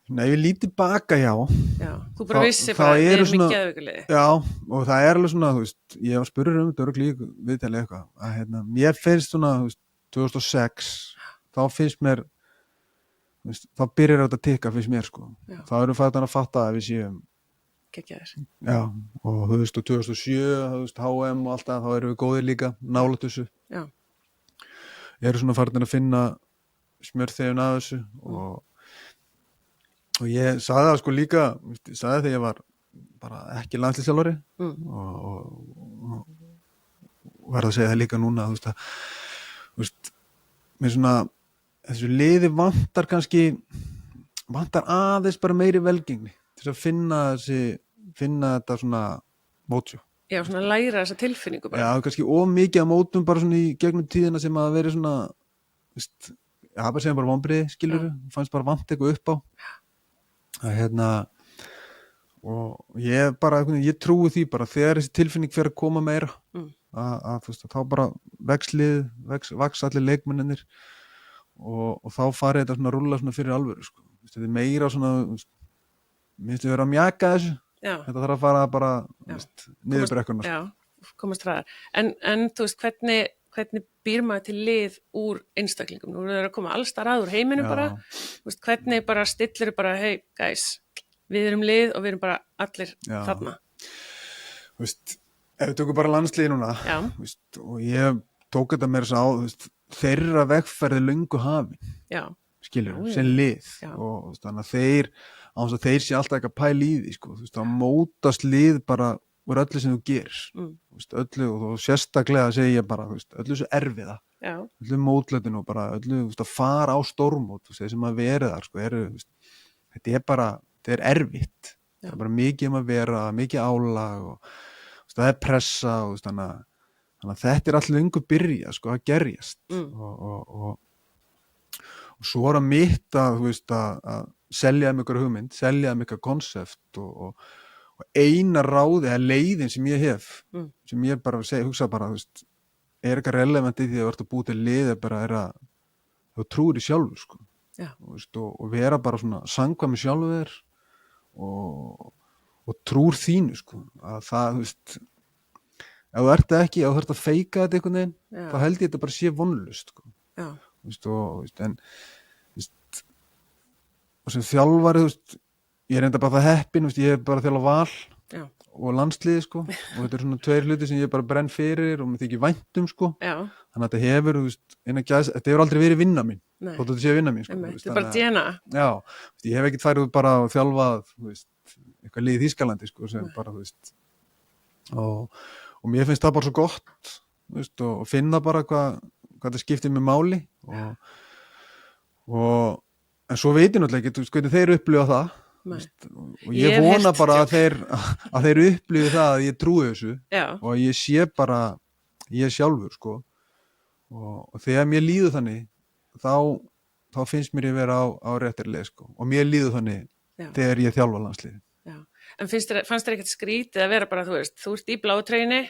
Nei, við lítið baka, já. Já, þú bara vissi bara að þið eru mikið geðveikurliði. Já, og það er alveg svona, þú veist, ég var spurður þetta örugglega í viðtali eitthvað, að mér finnst svona, þú veist, 2006, þá finnst mér, þú veist, þá byrjar þetta að tikka, finnst mér, sko. Já. Þá erum við að fatta að við séum geggjaðir. Já, og þú veist, og 2007, þú veist, HM og allt það, þá erum við góðir líka, nálægt þessu. Já. Eru svona farin að finna smjörþefin að þessu og ég sagði það, sko, líka, ég sagði þegar ég var bara ekki landsliðsþjálfari og verð að segja það líka núna, þú veist, með svona þessu liði vantar aðeins bara meiri velgengni til að finna þetta svona mótsjó. Já, svona læra þessa tilfinningu bara. Já, kannski mikið að mótum bara svona í gegnum tíðina sem að veri svona, veist, bara segjum bara vonbrigði, skilurðu, fannst bara vant eitthvað upp á. Að og ég bara, ég trúi því bara þegar þessi tilfinning fer að koma meira að þú veist, þá bara vaks allir leikmennir og þá farið þetta svona að rúlla svona fyrir alvöru, sko. Þetta er meira svona, minnst við vera að mjaka þessu. Já. Þetta þarf að fara bara niður brekkuna. Já, komast hraðar. En þú veist, hvernig býr maður til lið úr einstaklingum? Nú er það að koma alls þar að úr heiminum bara. Þú veist, hvernig bara stillir bara, hey guys, við erum lið og við erum bara allir þarna. Þú veist, ef við tökum bara landsliði núna, veist, og ég tók þetta meira sá, þú veist, þeirra vegferði löngu hafin. Já. skilur, Já, sem lið já. og þú veist, þannig að þeir sé alltaf ekki að pæla í því sko, þú veist, það mótast lið bara úr öllu sem þú gerir þú veist, öllu og þú sérstaklega segi ég bara, þú veist, öllu svo erfiða Já, öllu mótletinu og bara öllu, þú veist, að fara á stórmót, þú veist, þeir sem að verið þar sko, þú veist, þetta er erfitt Já. það er bara mikið að vera, mikið álag og þú veist, það er pressa og þú veist, þannig að þetta er alltaf löngu byrja sko, að gerjast og svo er að mitt að, þú veist, að selja um ykkur hugmynd, selja um ykkur konsept og eina ráði eða leiðin sem ég hef sem ég bara hugsa bara, þú veist, er eitthvað relevant í því að verða að búið til lið bara er að þú trúir í sjálfur sko. Veist, og vera bara svona samkvæmur sjálfur þér og trúr þínu sko. Að það, þú veist ef þú ert ekki, ef þú ert að feika þetta einhvern veginn, þá held ég þetta bara sé vonlust sko. Veist, veist, og sem þjálfari, þú veist, ég er enda bara það heppin, veist, ég er bara að þjálfa Val og landsliði sko, og þetta er svona 2 hluti sem ég bara brenn fyrir og mér þykir vænt sko. Þannig að þetta hefur, þú veist, þetta hefur aldrei verið vinna mín, þótt að þetta sé vinna mín sko. Þetta er bara DNA. Já, veist, ég hef ekkert farið út bara að þjálfa, þú veist, eitthvað lið í Þýskalandi sko, sem bara, þú veist, og mér finnst það bara svo gott, þú veist, og finna bara hvað það skiptir mig máli en svo veit ég náttúrulega ekki, þú veist, hvernig þeir upplifa það. Og ég vona bara að þeir upplifi það að ég trúi þessu og að ég sé bara ég sjálfur sko og þegar mér líður þannig þá finnst mér ég vera á réttri leið sko og mér líður þannig þegar ég þjálfa landsliðið. En fannst þér ekkert skrítið að vera bara, þú veist, þú ert í bláu treyjunni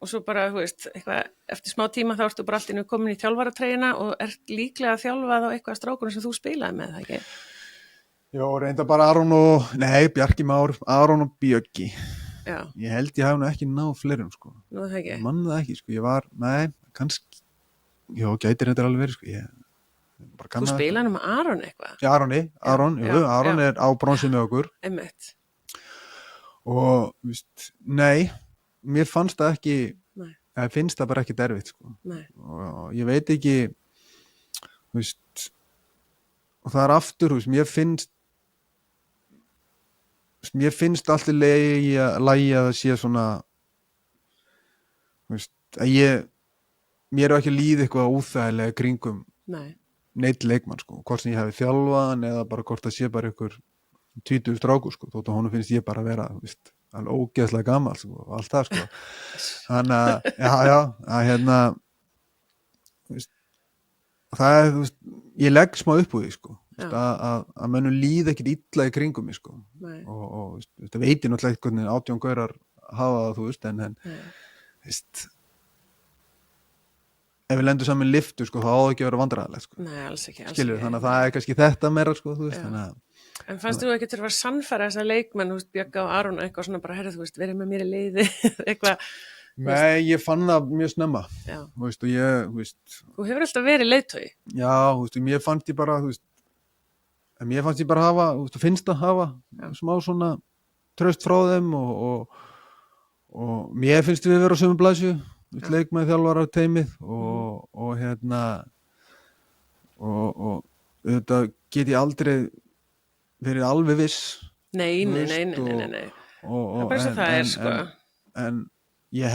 og svo bara, þú veist, eitthvað eftir smá tíma þá ertu bara allt innu komin í þjálfaratreyjuna og ert líklega að þjálfa á eitthvað strákunum sem þú spilaði með, það ekki? Jó, reynda bara Bjarki Már, Aron og Bjöggi. Já. Ég held ég hafi nú ekki náð fleirum, sko. Nú það ekki? Ég man það ekki, sko. Kannski, gæti reyndar alveg verið, sko. Þú spilaði nú með Aron eitthvað? Já, Aron er á bronsið með okkur. Einmitt. Og, víst, mér fannst það ekki, finnst það bara ekki derfitt, sko. Nei. Og ég veit ekki, víst, og það er aftur, mér finnst allt í lagi að það sé svona veist, að mér er ekki að líða eitthvað óþægilega kringum neitt leikmann sko, hvort sem ég hafi þjálfaðan eða bara hvort það sé bara ykkur 20 strákur sko, þótt að honum finnst ég bara að vera veist, alveg ógeðslega gammal sko, og allt það sko þannig að veist, það er, þú veist, ég legg smá upp úr því sko að mönnum líð ekkit illa í kringum mig sko og það veit ég náttúrulega hvernig 18 gaurar hafa það, þú veist, en veist ef við lendum saman lyftu sko, þá á það ekki að vera vandræðilegt sko. Nei, alls ekki. Skilur, þannig að það er kannski þetta meira sko, þú veist, þannig að En fannst þú ekki til að vera sannfæra þessa leikmenn, þú veist, Bjögga og Aron eitthvað svona bara, herrðu, þú veist, verið með mér í leiði eitthvað. Nei, ég fann það mjög snemma, þú veist, og ég, þú veist. Þú hefur alltaf verið leiðtogi. Já, þú veist, mér fannst ég bara, þú veist, hafa, þú veist, finnst að hafa smá svona traust frá þeim og mér finnst við vera á sömu blaðsju, leikmenn þjálfara teymið og þetta get ég aldrei verið alveg viss. Nei. Það er bara svo það er, sko. En ég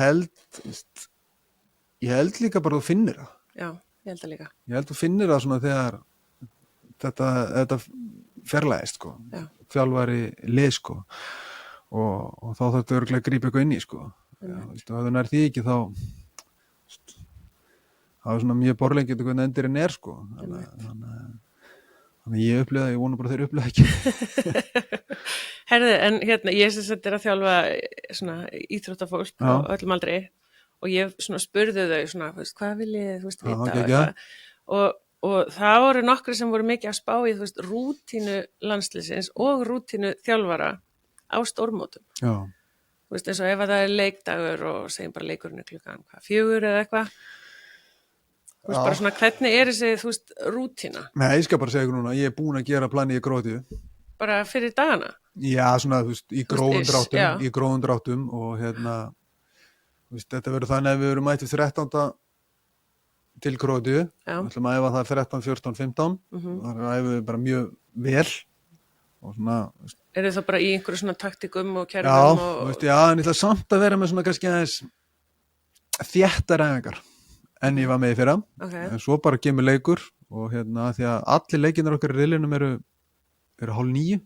held líka bara að þú finnir það. Já, ég held það líka. Ég held að þú finnir það svona þegar þetta fjarlægist sko, þjálfari lið sko og þá þarf þetta örugglega að grípa eitthvað inn í sko. Ef það nær því ekki þá er svona mjög borðlengjandi hvernig endirinn er sko. Þannig ég upplifa það, ég vona bara þeir upplifa ekki. Herðu, en hérna, ég sem sagt er að þjálfa svona íþróttafólk á öllum aldri og ég svona spurði þau svona, þú veist, hvað viljið, þú veist, vita og það voru nokkri sem voru mikið að spá í, þú veist, rútínu landsliðsins og rútínu þjálfara á stórmótum. Já. Þú veist, eins og ef það er leikdagur og segjum bara leikurinn klukkan 4 eða eitthvað. Þú veist, bara svona, hvernig er þessi, þú veist, rútína? Nei, ég skal bara segja ykkur núna, ég er búin að gera planið í Króatíu. Bara fyrir dagana? Já, svona, þú veist, í grófum dráttum og hérna, þú veist, þetta verður þannig að við verum mættið 13. til Króatíu, Já. við ætlum að æfa það 13, 14, 15 þar æfum við bara mjög vel og svona, Eru það bara í einhverju svona taktikum og já, kerfum þú veist, já, en ég ætla samt að vera með svona kannski aðeins þéttar æfingar en ég var með í fyrra, Ok, en svo bara kemur leikur og því að allir leikinnir okkar í riðlinum eru 8:30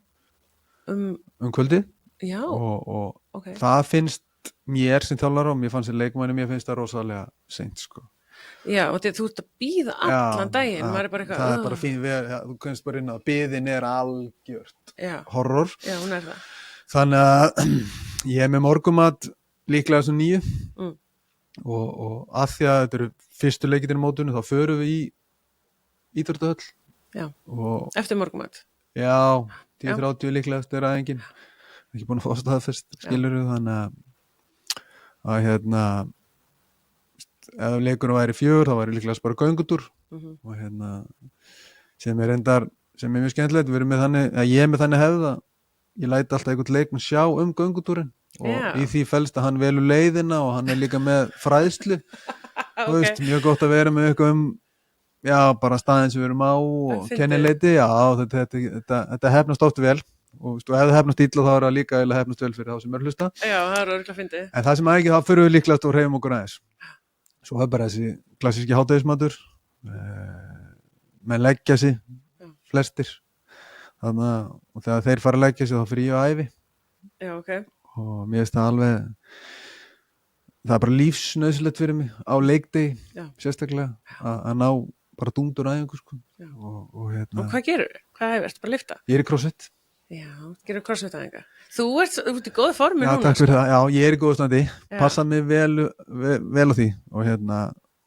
kvöldið já, og ok. það finnst mér sem þjálfara og mér fannst sem leikmanni, mér finnst það rosalega seint sko. Já, og þú ert að býða allan daginn, maður er bara eitthvað, það er bara fín við, þú kannst bara inn að biðin er algjört Já, horror, já, hún er það. þannig að ég er með morgumat líklega sem 9 Mm. og að því að þetta eru fyrstu leikirnir í mótinu þá förum við í íþróttahöll Já, og eftir morgumat. já, 10:30 líklega eftir aðeingin ekki búin að fá staðfest skilur við þannig að ef leikurinn væri 4 þá væri líklega bara göngutúr og sem er mjög skemmtilegt við erum með þannig, að ég er með þannig hefð að ég læti alltaf einhvern leikmann sjá göngutúrin og Já. í því felst að hann velur leiðina og hann er líka með fræðslu þú veist, mjög gott að vera með eitthvað já, bara staðin sem við erum á og Fyndið. kennileiti, já, þetta hefnast oft vel og ef það hefnast illa þá er það líka eða hefnast vel fyrir þá sem er að hlusta Já, það er örgulega fyndið. en það sem er ekki, þá fyrir við líklega og hreyfum okkur aðeins svo er bara þessi klassíski hádegismatur menn leggja sig flestir þannig að og þegar þeir fara að leggja sig þá fyrir ég að æfi Já, ok. og mér finnst það alveg það er bara lífsnauðsilegt fyrir mig á leikdegi Já. sérstaklega að ná bara dúndur æfingu sko. Já. og Og hvað gerur? Hvað hefur? Ertu bara að lifta? ég er í crossfit Já, gerur crossfit-æfinga. Þú ert í góðu formi já, núna. takk fyrir það, já, ég er í góðu standi Já. passa mig vel á því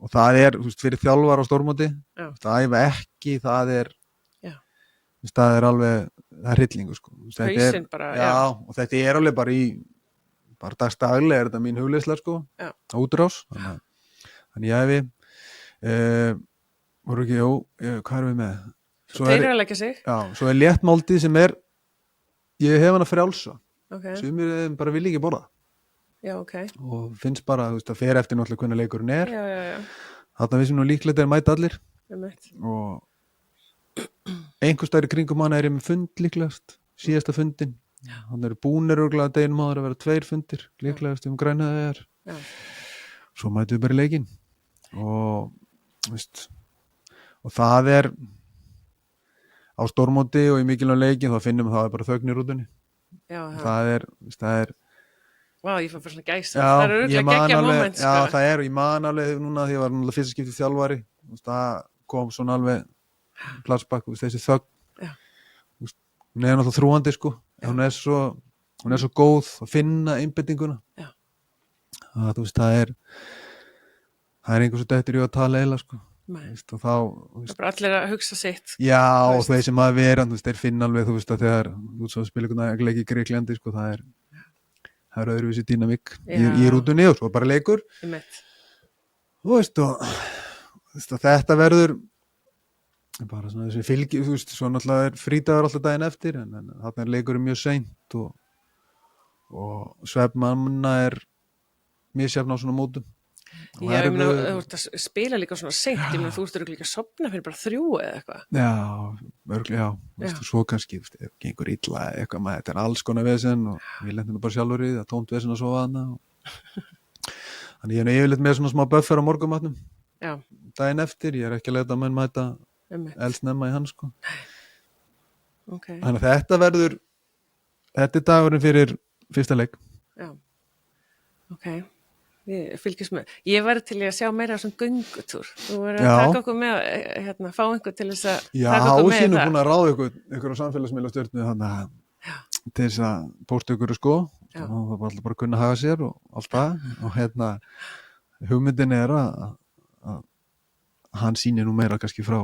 og það er, þú veist, fyrir þjálfar á stórmóti Já. það æfa ekki, það er Já. þú veist, það er alveg það er hryllingu sko. Þú veist, þetta er- Hausinn bara, já, og þetta er alveg bara dagstaglega er þetta mín hugleysla sko, Já. útrás þannig ég hefi voru ekki, hvað erum við með svo Þeir eru að leggja sig. svo er léttmáltið sem er ég hef hana frjálsa Ok, sumir bara vilja ekki borða já, ok. og finnst bara, þú veist, að fer eftir náttúrulega hvernig leikurinn er Já, þarna við sem nú líklegt er að mæta allir einmitt. og einhver stær í kringum hana er ég með fund líklegast síðasta fundin hann eru búnir örgulega deginum áður að vera 2 fundir líklegast grænaði er Já. svo mætum við bara í leikinn og veist, og það er á stórmóti og í mikilvæg leikin þá finnum við það er bara þögn í rútunni Já, það er Vá, ég fann bara svona gæsa. já, Það eru ég örgulega man geggja alveg moment, sko. já, það er og ég man alveg núna því ég var náttúrulega fyrsta skipti þjálfari þú veist, það kom svona alveg platsbakk, þessi þögn Já. þú veist, hún er náttúrulega þrúandi sko hún er svo góð að finna einbeitinguna Já. þú veist, það er einhvers og dettur í að tala eila sko Nei. veist, og þá þú Það veist, er bara allir að hugsa sitt. já, Þú og veist. þeir sem að vera þú veist, þeir finna alveg, þú veist, að þegar þú veist, að spila einhvern leik í Greiklandi sko, það er öðruvísi dýnamík í Já. rútunni og svo bara leikur Einmitt. þú veist, og þú veist, þetta verður bara svona þessi fylgi, þú veist, svo náttúrulega er frídagur alltaf daginn eftir, en þarna er leikurinn mjög seint og svefnmanna er misjafn á svona mótum og Já, ég meina, erfiður- þú ert að spila líka svona seint, ég meina, þú ert líka að sopna fyrir bara 3 eða eitthvað. já, örglega, já, veistu, svo kannski þú veist, ef gengur illa eða eitthvað maður, þetta er alls konar vesen og við lendum bara sjálfur í það, tómt vesen að sofa þarna þannig ég er nú yfirleitt með svona smá buffer á morgumatnum Já, daginn eftir, ég er ekki að leita að menn mæta einmitt. eldsnemma í hann sko Ok, þannig að þetta er dagurinn fyrir fyrsta leik já. Ok, við fylgjumst með. Ég væri til í að sjá meira af svona göngutúr. Þú verður að Já. taka okkur með, fá einhver til þess að já, taka okkur með sínum það. búin að ráða ykkur á samfélagsmiðla stjórnu þannig að til þess að pósta ykkur sko Já. og það var alltaf bara að kunna haga sér og allt það og hugmyndin er að hann sýnir nú meira kannski frá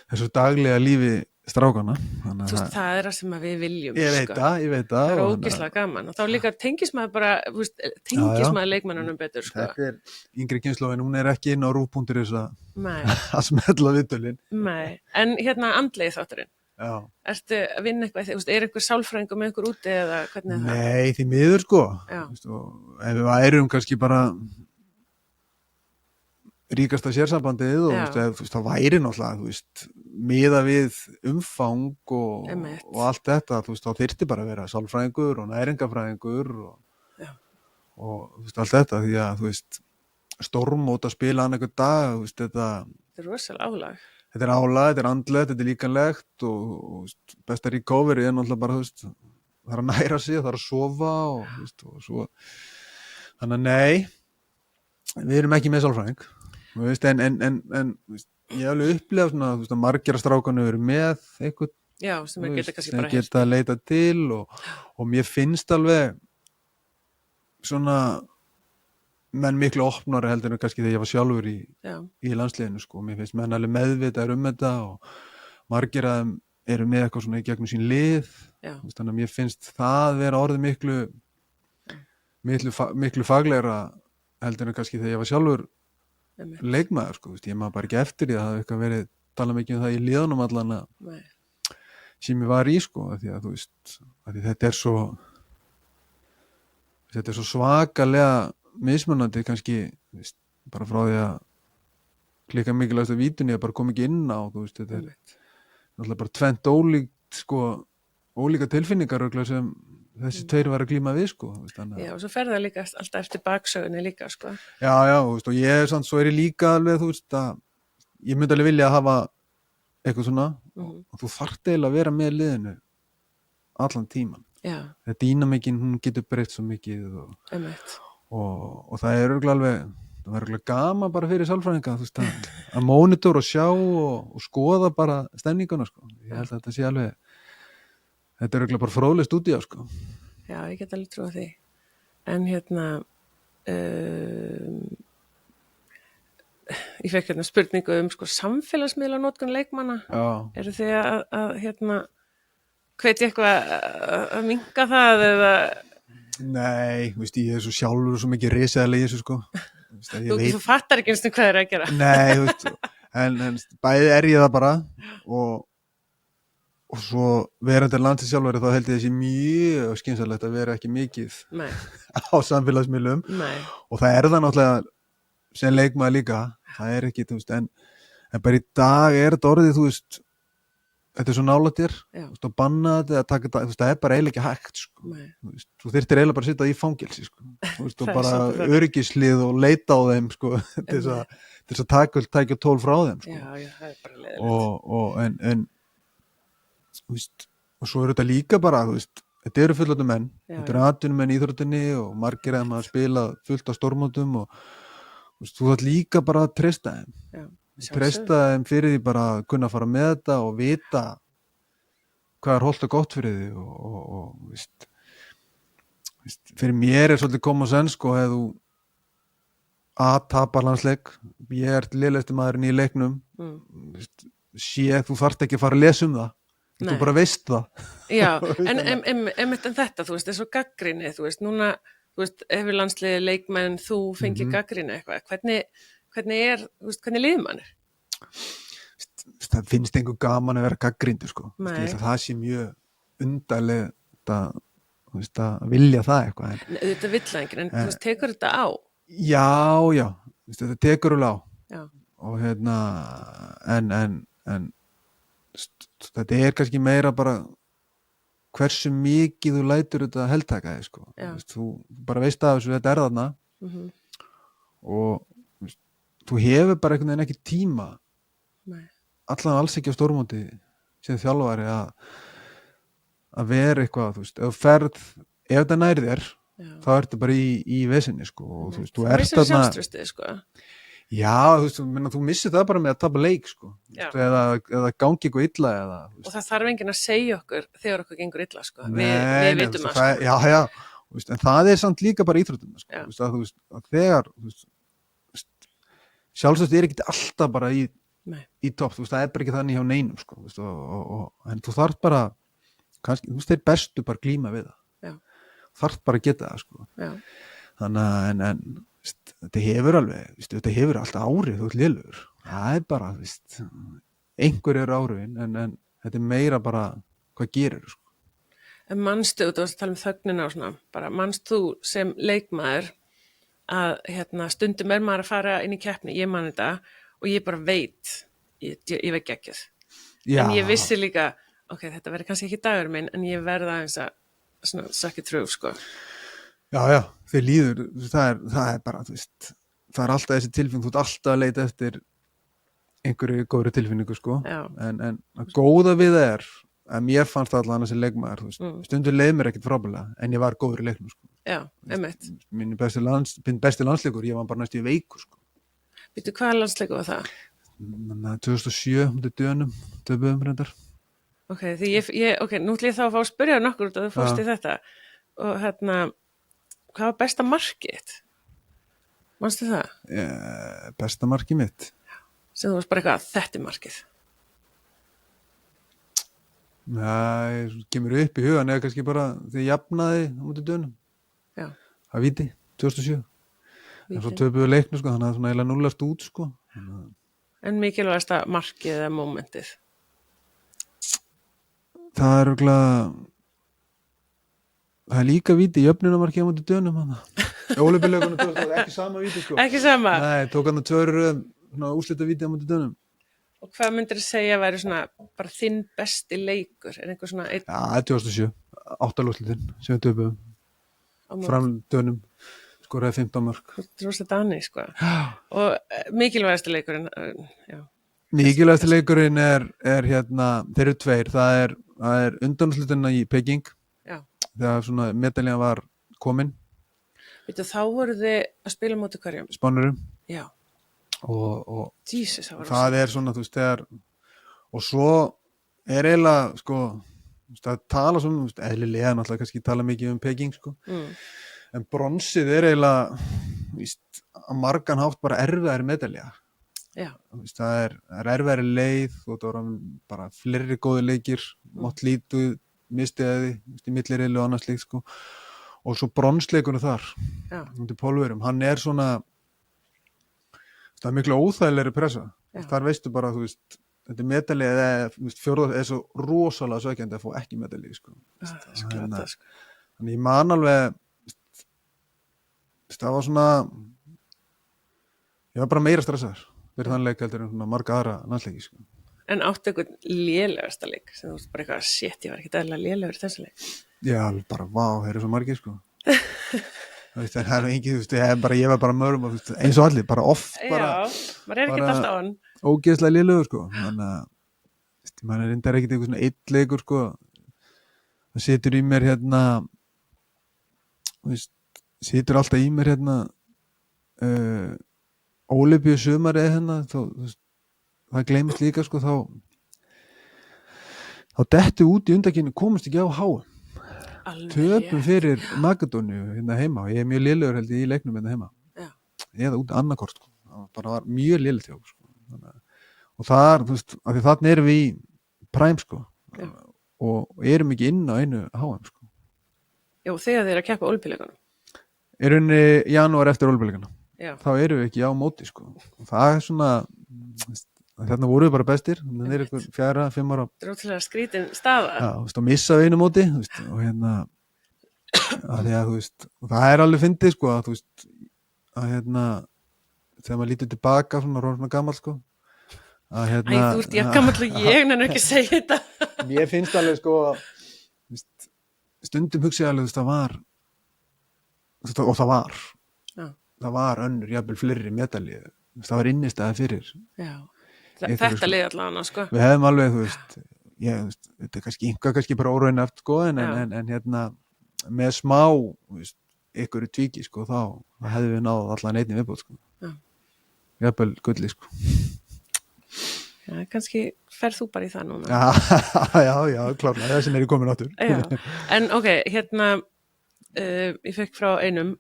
þessu daglega lífi strákana þannig Þú veist, það er það sem að við viljum, ég veit sko. það Það er og ógislega gaman og þá líka tengist maður bara, þú veist, tengist Já. maður leikmannunum betur, sko. þetta er yngri kynslóðin, hún er ekki inn á rúf.is Nei, að smetla viðtölin nei. En andlegi þátturinn, já. ertu að vinna eitthvað, þú veist, er einhver sálfræðingur með einhver úti eða hvernig er það? Nei, því miður sko Já. Veistu, og ef við værum kannski bara ríkasta sérsambandið og Já. þú veist, það væri náttúrulega, þú veist, miða við umfang Einmitt. og allt þetta, þú veist, þá þyrfti bara að vera sálfræðingur og næringafræðingur Já. og þú veist, allt þetta, því að, þú veist, stórmót að spila hann einhvern dag, þú veist, Þetta er rosalega álag. þetta er álag, þetta er andlegt, þetta er líkanlegt og þú veist, besta recovery er náttúrulega bara, þú veist, það er að næra sig, það er að sofa og, þú veist, og svo, þannig að nei, við erum ekki með sálfræðing, þú veist, en þú veist, ég hef alveg upplegað svona, þú veist, að margir af strákanum eru með eitthvað, Já, sem þú er veist, geta kannski sem bara geta að leita til og mér finnst alveg svona menn miklu opnari heldur en kannski þegar ég var sjálfur Já, í landsliðinu, sko, mér finnst menn alveg meðvitaður þetta og margir að þeim eru með eitthvað svona í gegnum sín lið, já, þú veist, þannig að mér finnst það vera orðið miklu faglegra heldur en kannski þegar ég var sjálfur einmitt. leikmaður, sko, þú veist, ég maður bara ekki eftir því að það hafi eitthvað verið talað mikið um það í liðunum allan að Nei. sem ég var í, sko, af því að þú veist, af því þetta er svo svakalega mismunandi kannski, þú veist, bara frá því að klika mikilvægast að vítunni að bara koma ekki inn á, þú veist, þetta er Einmitt. náttúrulega bara tvennt ólíkt, sko, ólíka tilfinningar örugglega sem þessi tveir var að glíma við, sko, þú veist, þannig að Já, og svo fer það líka alltaf eftir baksögunni líka, sko. já, þú veist, og ég er samt, svo er ég líka alveg, þú veist, að ég myndi alveg vilja að hafa eitthvað svona og þú þarft eiginlega að vera með liðinu allan tíman. Já, Þetta dýnamikinn, hún getur breytt svo mikið einmitt. og það er örugglega alveg, það var örugglega gaman bara fyrir sálfræðinga, þú veist, að monitor og sjá og skoða bara stemninguna, sko. Ég held að þetta sé alveg, þetta er örugglega bara fróðleg stúdía, sko. Já, ég get alveg trúið því. En hérna, ég fekk hérna spurningu sko samfélagsmiðla notkun leikmanna. Já. Eru þið að hérna, hvetja eitthvað að minnka það eða? Nei, þú veist, ég er svo sjálfur og svo mikið risaðileg í þessu, sko. Þú veist, að ég Þú fattar ekki eins og hvað er að gera. Nei, þú veist, en bæði er ég það bara og svo verandi landsliðsþjálfari þá held ég þessi mjög skynsamlegt að vera ekki mikið Nei, á samfélagsmiðlum nei, og það er það náttúrulega sem leikmaður líka, það er ekki, þú veist, en bara í dag er þetta orðið, þú veist, þetta er svo nálægt þér, Já. þú veist, og banna þetta, að taka þetta, þú veist, það er bara eiginlega ekki hægt, sko. nei. Þú veist, þú þyrftir eiginlega bara að sitja í fangelsi, sko. Þú veist, og Það er bara svolítið þannig. öryggislið og leita á þeim, sko, til þess að tækja tól frá þeim, sko. Já, það er bara leiðilegt. En þú veist, og svo er þetta líka bara, þú veist, þetta eru fullorðnir menn, Já, þetta eru atvinnumenn í íþróttinni og margir af þeim að spila fullt á stórmótum og þú veist, þú þarf líka bara að treysta þeim, Já, treysta þeim fyrir því bara að kunna fara með þetta og vita hvað er hollt og gott fyrir því og þú veist, fyrir mér er svolítið common sense, sko, ef þú tapar landsleik, ég er lélegasti maðurinn í leiknum, þú veist, þú þarft ekki að fara að lesa um það, Nei. þú bara veist það. Já, en þetta, þú veist, eins og gagnrýni, þú veist, núna, þú veist, hefur landsliðið leikmenn, þú fengið gagnrýni eitthvað, hvernig er, þú veist, hvernig líður mann er? Það finnst einhver gaman að vera gagnrýndur, sko. Nei. Ég held að það sé mjög undarlegt að vilja það eitthvað. Nei, þetta vill það enginn, en þú veist, tekur þetta á? Já, þetta tekur alveg á. Já, Og en þetta er kannski meira bara hversu mikið þú lætur þetta heldtaka þig, sko. Já. Þú bara veist af þessu, þetta er þarna mhm, og þú hefur bara einhvern veginn ekki tíma nei, allan alls ekki á stórmóti sem þjálfari að vera eitthvað, þú veist, ef það næri þér já. þá ertu bara í vesinni, sko, og þú veist, þú Það ert missir þarna sjálfstraustið, sko. já, þú veist, þú missir það bara með að tapa leik, sko, Já. þú veist, eða gangi eitthvað illa eða, þú Og það þarf enginn að segja okkur þegar okkur gengur illa, sko. Nei, Við nei, vitum þú veist, það, sko. já, þú veist, en það er samt líka bara íþróttina, sko, Já. þú veist, að þegar þú veist, sjálfsagt er ekki alltaf bara Nei, í topp, þú veist, það er bara ekki þannig hjá neinum, sko, þú veist, en þú þarft bara kannski, þú veist, þeir bestu bara glíma við það, já, þarft bara að geta það, sko, já, þannig að en veist, þetta hefur alveg, veist, þetta hefur alltaf árið, þú veist, lélugur, það er bara, veist, einhver er áriðin, en þetta er meira bara hvað gerir, sko. En manstu, þú varst að tala um þögnina og svona, bara manst þú sem leikmaður að stundum maður að fara inn í keppni, ég man þetta og ég bara veit, ég veit geggjuð. Já. En ég vissi líka, ok, þetta verður kannski ekki dagur minn, en ég verða aðeins að svona sakki trú, sko. Já, þeir líður, það er bara, þú veist, það er alltaf þessi tilfinning, þú ert alltaf að leita eftir einhverju góðri tilfinningu, sko. Já. En góða við það er, að mér fannst það allan þessi leikmaður, þú veist, stundum leið mér ekkert frábælega, en ég var góður í leiknum, sko. Já, einmitt. Minn besti landsleikur, ég var bara næstu í veikur, sko. Býttu, hvaða landsleikur var það? 2007, mútið dönum, töpuðum reyndar. Ok, nú ætlum ég þá að fá að spyrja nokkur út að þú fórst í þetta. Og hvað var besta markið? Manstu það? Besta markið mitt? Sem þú varst bara eitthvað, þetta er markið. Nei, kemur upp í hugan eða kannski bara því jafnaði á mútið dönum. Já. Það víti, 2007. En svo töpuðu leiknu, sko, þannig að svona eiginlega nullast út, sko. En mikilvægasta markið eða mómentið? Það er það er líka víti, jöfnunamarkið á mútið dönum hana. Ólympíuleikunum 2000, ekki sama víti, sko. Ekki sama? Nei, tók hann að tvöru úrslita víti á mútið dönum. Og hvað myndir að segja væri svona bara þinn besti leikur? Er einhver svona einn? Já, 2007, 8 úrslitin sem við töpuðum fram dönum, skoraði 15 mörk. Rósa Dani, sko. Og mikilvægasti leikurinn, já. Mikilvægasti leikurinn er þeir eru tveir, það er undanúrslitina í Peking. Já. Þegar svona medaljan var komin. Veitu, þá voru þið að spila móti hverjum? Spánurum. Já. Og Jesus, það er svona, þú veist, og svo er eiginlega, sko, það tala svona, þú veist, eðlilega náttúrulega kannski tala mikið Peking, sko. En bronsið er eiginlega, víst, að margan hátt bara erfiðari medalja. Já. Víst, það er erfiðari leið og það voru bara fleiri góði leikir, mátt lítu, mistiði, í milliriðlu og annars líkt, sko. Og svo bronsleikunum þar, undir Pólverjum, hann er svona, það er miklu óþægilegri pressa. Þar veistu bara, þú veist, þetta er medalið eða fjórða er svo rosalega sökjandi að fá ekki medalið, sko. Þannig ég man alveg, það var svona, ég var bara meira stressaður fyrir þann leik heldur en svona marga aðra landsleiki, sko. En áttu eitthvað lélegasta leik sem þú veist bara eitthvað, shit, ég var ekkert eðlilega lélegur í þessu leik? Já, bara, vá, þeir eru svo margir, sko. Það er engið, þú veist, ég var bara mörgum eins og allir, bara oft bara, maður er ekkert alltaf á hann ógeðslega lélegur, sko. Þannig að maður er reyndar ekkert eitthvað svona eitt leikur, sko. Það situr í mér situr alltaf í mér Ólympíu sumarið það gleymist líka, sko. Þá dettu út í undankeppni, komast ekki á HM. Töpum fyrir Makedóníu heima og ég er mjög lélegur held ég í leiknum heima. Já. Eða út annarkort, sko. Það bara var mjög lélegt hjá, sko. Og þar, þú veist, af því þarna erum við í Prime, sko. Já. Og erum ekki inn á einu HM, sko. Já, þegar þeir eru að keppa Ólympíuleikunum. Erum í janúar eftir Ólympíuleikana. Já. Þá erum við ekki á móti, sko. Og það er svona, þarna voru við bara bestir, þannig er ykkur 4-5 ára. Það er ótrúlega skrítin staða. Já, þú veist, og missa við einu móti, þú veist, og að því að, þú veist, og það er alveg fyndið, sko, að, þú veist, að, þegar maður lítur tilbaka, svona gamall, sko, að, Æ, þú ert ég gamall og ég, en ekki segja þetta. Mér finnst alveg, sko, stundum hugsa ég alveg, þú veist, það var önnur, jafnvel fleiri medalíu, það var innistæða fyrir. Já. Þetta liði allavega, sko. Við hefðum alveg, þú veist, þetta er kannski bara óraun eftir, sko, en með smá, þú veist, ykkur í tvíki, sko, þá hefðum við náð allan einni viðbót, sko. Já. Jafnvel gulli, sko. Já, kannski ferð þú bara í það núna. Já, klárlega, þessin er ég komin áttur. Já, en ok, ég fekk frá einum,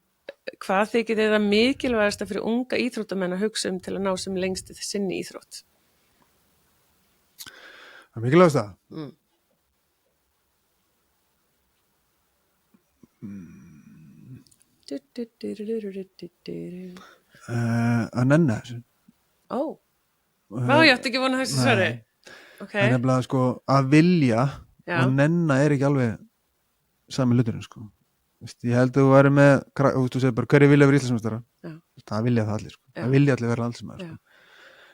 hvað þykir þið það mikilvægasta fyrir unga íþróttamenn að hugsa til að ná sem lengst í sinni íþrótt? Það er mikilvægast það. Að nenna þessu. Ég átti ekki vona þessu svari. Það er nefnilega, sko, að vilja og nenna er ekki alveg sami hluturinn, sko. ég held að þú væri með þú segir bara hverju vilja vera Íslandsmeistara Já. það vilja það allir, sko. Já. Það vilja allir vera landsliðsmaður, Já. sko.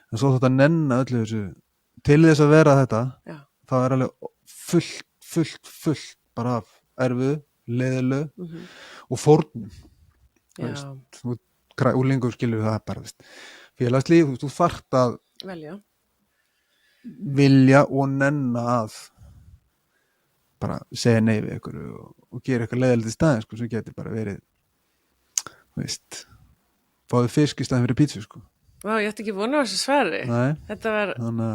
En svo þetta nenna öllu þessu til þess að vera þetta Já. þá er alveg fullt bara af erfiðu, leiðilegu og fórnum Já. úlingur skilur það bara félagslíf, þú þarft að Velja. vilja og nenna að bara segja nei við ykkur og gera eitthvað leiðilegt í staðinn, sko, sem getur bara verið fáðu fisk í staðinn fyrir pítsu, sko. Vá, ég ætti ekki vona á þessu svari. Nei. Þetta var... Þannig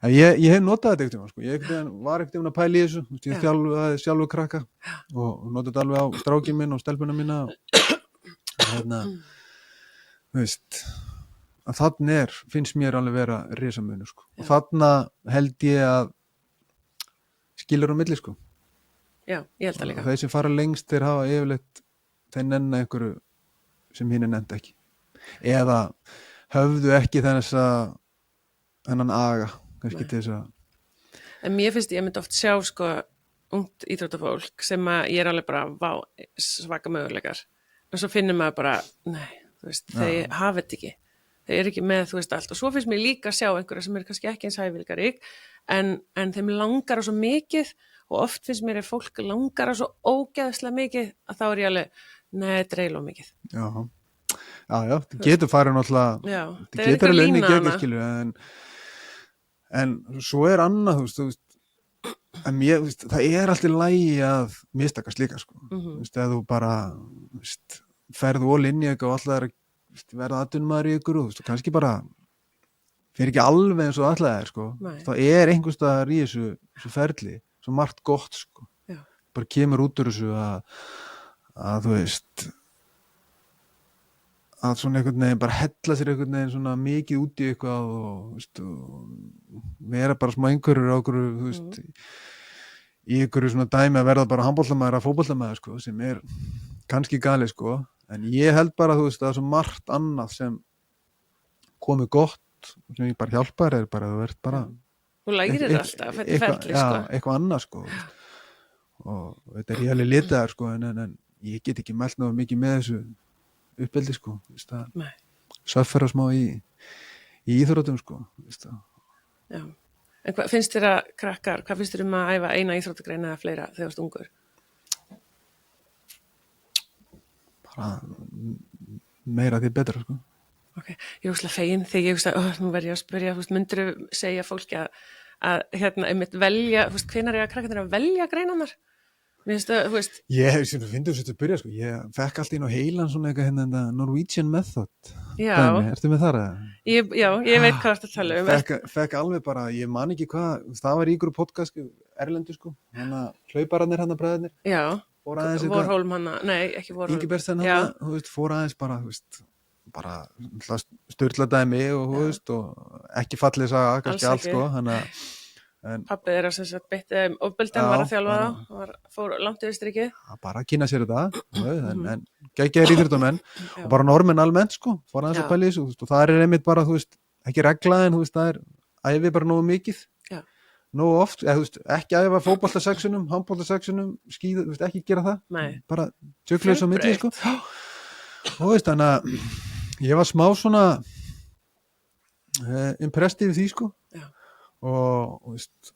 að ég hef notað þetta eitthvað, sko. Ég var eitthvað að pæla í þessu, ég þjálfaði sjálfur krakka og notaði þetta alveg á strákinn minn og stelpuna mína og að þarna finnst mér alveg vera risamunur, sko. Og þarna held ég að skilur á milli, sko. Já, ég held það líka. Og þeir sem fara lengst þeir hafa yfirleitt þeir nenna einhverju sem hinn nefndi ekki eða höfðu ekki þennan aga kannski til þess að En mér finnst ég myndi oft sjá sko ungt íþróttafólk sem að ég alveg bara svaka möguleikar og svo finnir maður bara nei, þú veist, þeir hafa þetta ekki þeir ekki með, þú veist, allt og svo finnst mér líka að sjá einhverja sem kannski ekki eins hæfileikarík en þeim langar á svo mikið og oft finnst mér að fólk langar á svo ógeðslega mikið að þá ég alveg, nei, dreil og mikið Já, það getur farið náttúrulega það getur alveg inn í gegn, skilur en svo annað, þú veist en mér, þú veist, það alltaf lægi að mistakast líka, sko eða þú bara, ferðu all inn í eitthvað og alltaf verða atvinnumaður í ykkur og þú veist, kannski bara fyrir ekki alveg eins og alltaf sko það einhvers staðar í þessu ferli svo margt gott, sko bara kemur út úr þessu að þú veist að svona einhvern veginn bara hella sér einhvern veginn svona mikið út í eitthvað og vera bara smá einhverjur á okkur, þú veist í einhverju svona dæmi að verða bara handboltamaður að fótboltamaður, sko, sem kannski galið, sko, en ég held bara, þú veist, að það er svo margt annað sem komið gott sem ég bara hjálpar bara þú ert bara þú lærir alltaf, þetta ferli, sko eitthvað annað, sko og þetta ég alveg litaður, sko en ég get ekki mælt náðu mikið með þessu uppeldi, sko söffera smá í íþróttum, sko Já, en hvað finnst þér að krakkar, hvað finnst þér að æfa eina íþróttagrein eða fleira þegar þú ert ungur? Bara meira því betra, sko Ok, ég hugsa fegin þegar ég hugsa, nú verð ég að spyrja, myndirðu segja fólki að einmitt velja, hvenær krakkarnir að velja greinarnar? Mér finnst það, þú veist. Ég finnst þessu að byrja, sko, ég fekk alltaf inn á heilan svona eitthvað Norwegian Method. Já. Dæmi, ertu með þar eða? Já, ég veit hvað þetta tala Fekk alveg bara, ég man ekki hvað, það var í ykkur podcast, erlendu, sko, hlaupararnir bræðirnir. Já, Vorholm ekki Vorholm. Ingibertsen þú veist, fór aðeins bara, þú veist, bara styrla dæmi og, þú veist, og ekki fallið saga, kannski allt, sko, Pabbi þeirra sem sagt beitti ofbeldi, hann var að þjálfa það, fór langt yfir strikið. Bara að kynna sér þetta, en geggjaðir íþróttamenn og bara normenn almennt, sko, fór aðeins að pæla í þessu, og það einmitt bara, þú veist, ekki regla en, þú veist, það æfi bara nógu mikið, nógu oft, eða, þú veist, ekki æfa fótboltasexunum, handboltasexunum, skíða, þú veist, ekki gera það, bara tjökklaus á milli, sko, og þú veist, þannig að ég var smá svona impressed yfir því, sko, og þú veist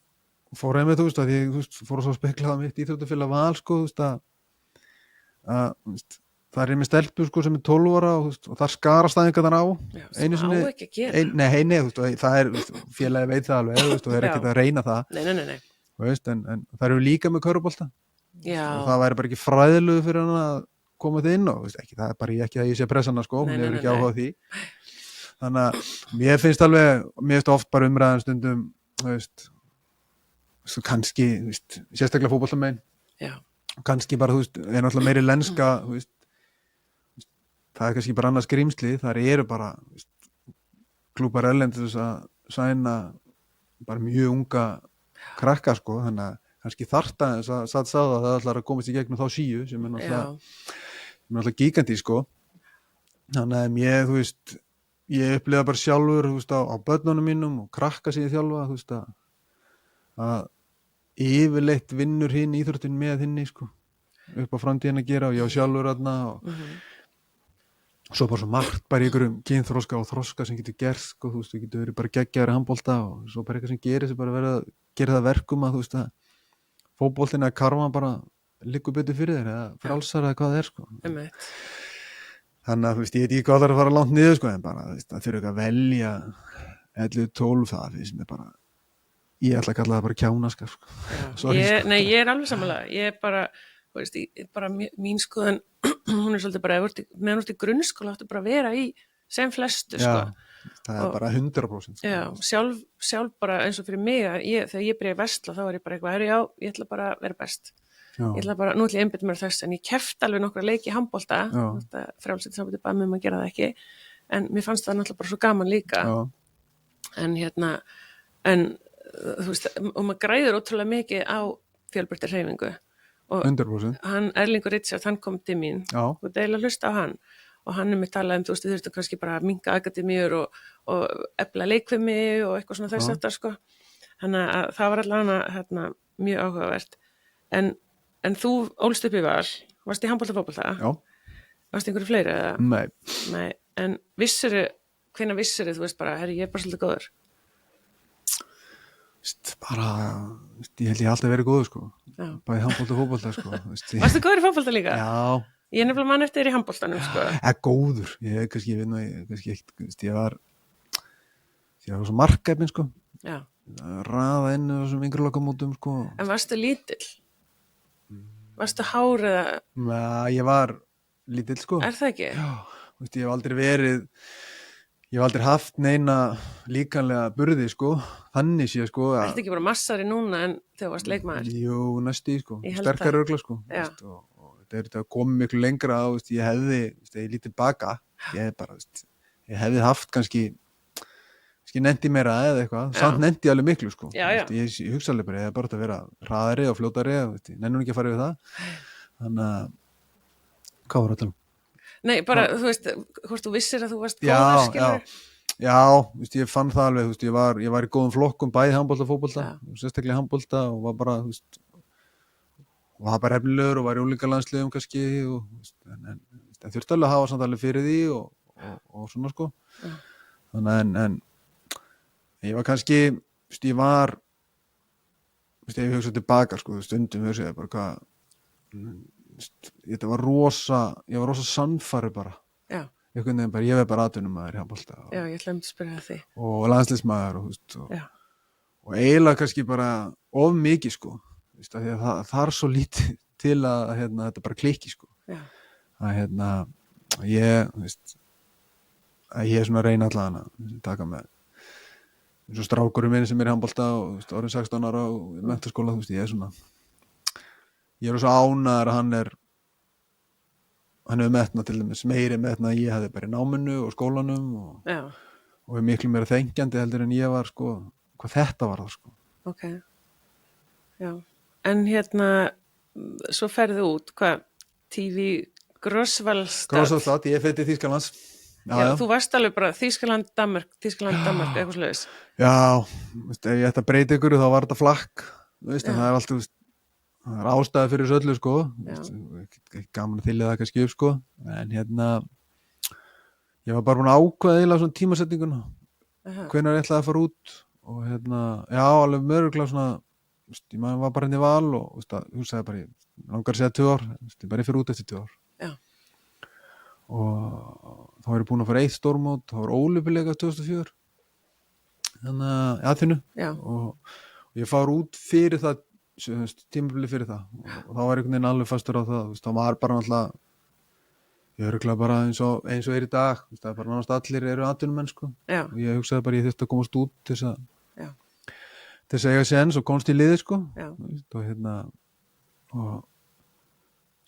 fór einmitt, þú veist, að ég fór svo speklaða mitt íþróttafélag Val, sko, þú veist að það einmitt stelpur, sko, sem 12 ára og þar skarast aðeins þar á einu sinni, ekki að gera nei, þú veist, það félagi veit það alveg, þú veist, og það ekkert að reyna það nei. Þú veist, en það eru líka með körfubolta og það væri bara ekki fræðilegu fyrir hann að koma þið inn og, þú veist, ekki, það bara ekki að ég sé pressana, sko, hún hefur ekki áhuga á því. Þannig að mér finnst oft bara umræðan stundum, þú veist, kannski, þú veist, sérstaklega fótboltamenn, kannski bara, þú veist, náttúrulega meiri lenska, þú veist, það kannski bara annars grímsli, þar eru bara, þú veist, klúbar erlendis að sæna bara mjög unga krakka, sko, þannig að kannski þarta þess að satt sáða að það ætlar að komast í gegnum þá síu sem náttúrulega gíkandi, sko, þannig að mér, þú veist, ég upplifa bara sjálfur, þú veist, á börnunum mínum og krakka sem ég þjálfa, þú veist, að yfirleitt vinnur hinn íþróttin með hinni, sko. upp á framtíðin að gera og ég var sjálfur þarna og svo bara svo margt bara í einhverjum kynþroska og þroska sem getur gerst sko, þú veist, þú getur verið bara geggjaður í handbolta og svo bara eitthvað sem gerist bara verið að gera það verkum að þú veist að fótboltinn eða karfan bara liggur betur fyrir þér eða frálsar eða hvað það sko. Þannig að þú veist, ég veit ekki hvað það er að fara langt niður sko, en bara þú veist, það fyrir ekki að velja 11-12 það finnst mér bara ég ætla að kalla það bara kjánaskap sko. Sorry, Nei, ég er alveg samanlega ég er bara, þú veist, bara mín skoðun hún er svolítið bara meðan þú ert í grunnskóla áttu bara að vera í sem flestu sko. Það er bara 100% sko. Já, sjálf bara eins og fyrir mig þegar ég byrjaði að versla þá var ég bara eitthvað, ég ætla bara að vera best ég ætla bara, nú ætla ég að einbytta mér þess en ég keppt alveg nokkra leiki í handbolta frjálslega sambandi bara með að gera það ekki en mér fannst það náttúrulega bara svo gaman líka en þú veist, og maður græður ótrúlega mikið á fjölbreyttri hreyfingu og 100%. Erlingur Richard, hann kom til mín og deila hlusta á hann og hann með talað þú veist, þau þurftu kannski bara að minnka akademíur og efla leikfimi og eitthvað svona þess aftar sko þannig að það var allavega mjög áhugavert en þú ólst upp í Val varst í handbolta fótbolta varst einhverju fleiri eða? Nei, en hvenær vissirðu þú veist bara, ég er bara svolítið góður bara, ég held ég alltaf verið góður sko bæði handbolta og fótbolta sko Varstu góður í fótbolta líka? Já Ég er nefnilega mann eftir í handboltanum sko góður, ég veit nú kannski ekkert, ég var svo markefnin sko raða inn þessum yngri lokamótum sko En varstu lítill? Varstu hár eða? Nei, ég var lítill sko Er það ekki? Já, ég hef aldrei haft neina líkanlega burði sko, þannig sé sko Er þetta ekki bara massari núna en þegar varst leikmaður? Jú, næstu sko, Ég held sterkar það. örgla sko og þetta komið miklu lengra á, ég hefði, ég lítið baka ég hefði haft kannski nefndi meira eða eitthvað, samt nefndi alveg miklu sko ég hugsa alveg bara, ég hef bara að vera hraðari og fljótari, nennum ekki að fara við það þannig að hvað var það? Nei, bara, þú veist, hvort þú vissir að þú varst góður, skilur? Já, ég fann það alveg, ég var í góðum flokkum, bæði handbolta og fótbolta, sérstaklega handbolta og var bara, var bara efnilegur og var í unglingalandsliðum kannski en þurfti alveg að hafa samt alveg fyrir því og svona sko. Þannig en ég var kannski, ég var, ég hugsa tilbaka sko, stundum hugsa ég bara hvað, ég var rosa sannfæri bara. Já. Einhvern veginn bara, ég veið bara atvinnumæður í handbolta. Já, ég ætlaði að spyrja því. Og landsliðsmaður og eiginlega kannski bara of mikið sko, því að það er svo lítið til að þetta bara klikki sko. Já. Að ég svona reyna allan að taka með eins og strákurinn minn sem er í handbolta og orðin 16 ára og í menntaskóla, ég er svo ánægður að hann hefur metnað til dæmis meiri metnað að ég hefði bara í náminu og skólanum og er miklu meira þengjandi heldur en ég var sko, hvað þetta var það sko. Ok, já, en svo ferðu út, hvað, TV Grosswallstadt, ég fætti Þýskalands. Já, þú varst alveg bara Þýskaland, Danmörk, eitthvað slags. Já, ef ég ætti að breyta ykkur þá var þetta flakk, það er alltaf, það er ástæði fyrir þessu öllu sko, ekki gaman að þylja það kannski upp sko, en ég var bara búin að ákveða eiginlega svona tímasetninguna, hvenær ég ætlaði að fara út og já, alveg mörglega svona, ég var bara í Val og hugsaði bara, ég langar að segja 2 ár, bara ég fyrir út eftir 2 ár. Já. Og þá var ég búin að fara 1 stórmót, þá var Ólympíuleikar 2004, þannig að Aþenu og ég fár út fyrir það, tímabili fyrir það og þá var einhvern veginn alveg fastur á það, þá var bara náttúrulega, ég örugglega bara eins og er í dag, það er bara nánast allir eru atvinnumenn sko og ég hugsaði bara ég þurfti að komast út til þess að eiga séns og komst í liði sko og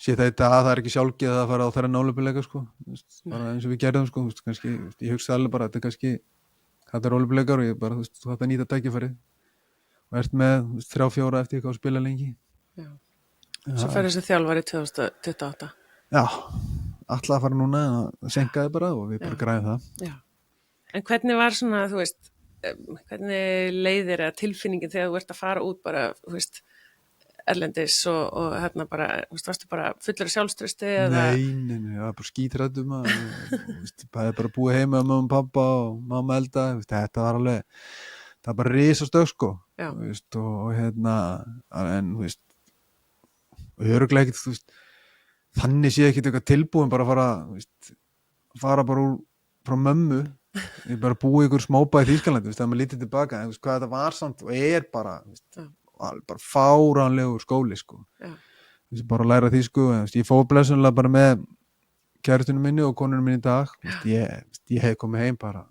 sé þetta að það er ekki sjálfgeð að fara á þeirra Ólympíuleika sko, bara eins og við gerðum sko, kannski, ég hugsaði alveg bara þetta er Ólympíuleikar og ég bara þetta nýta tækifærið og ert með 3-4 eftir eitthvað að spila lengi. Já. Svo fer þessi þjálfari 2028. Já, ætlaði að fara núna að senkaði bara og við bara græðum það. Já. En hvernig var svona, þú veist, hvernig leiðir eða tilfinningin þegar þú ert að fara út bara, þú veist, erlendis og hérna bara, þú veist, varstu bara fullur af sjálfstrausti eða? Nei, það var bara skítrættum að það er bara búið heima með mamma og pappa og mamma elda, þetta var alveg það var bara risastöð sko Já. og hérna en þú veist og örugglega ekkert, þú veist þannig sé ekkert eitthvað tilbúin bara að fara bara frá mömmu ég bara búið ykkur smábæði í Þýskalandi þegar maður lítið tilbaka en þú veist hvað þetta var samt og bara bara fáránlegur skóli sko bara að læra þýsku ég fór blessunlega bara með kærustunum minni og konunum minni í dag ég hef komið heim bara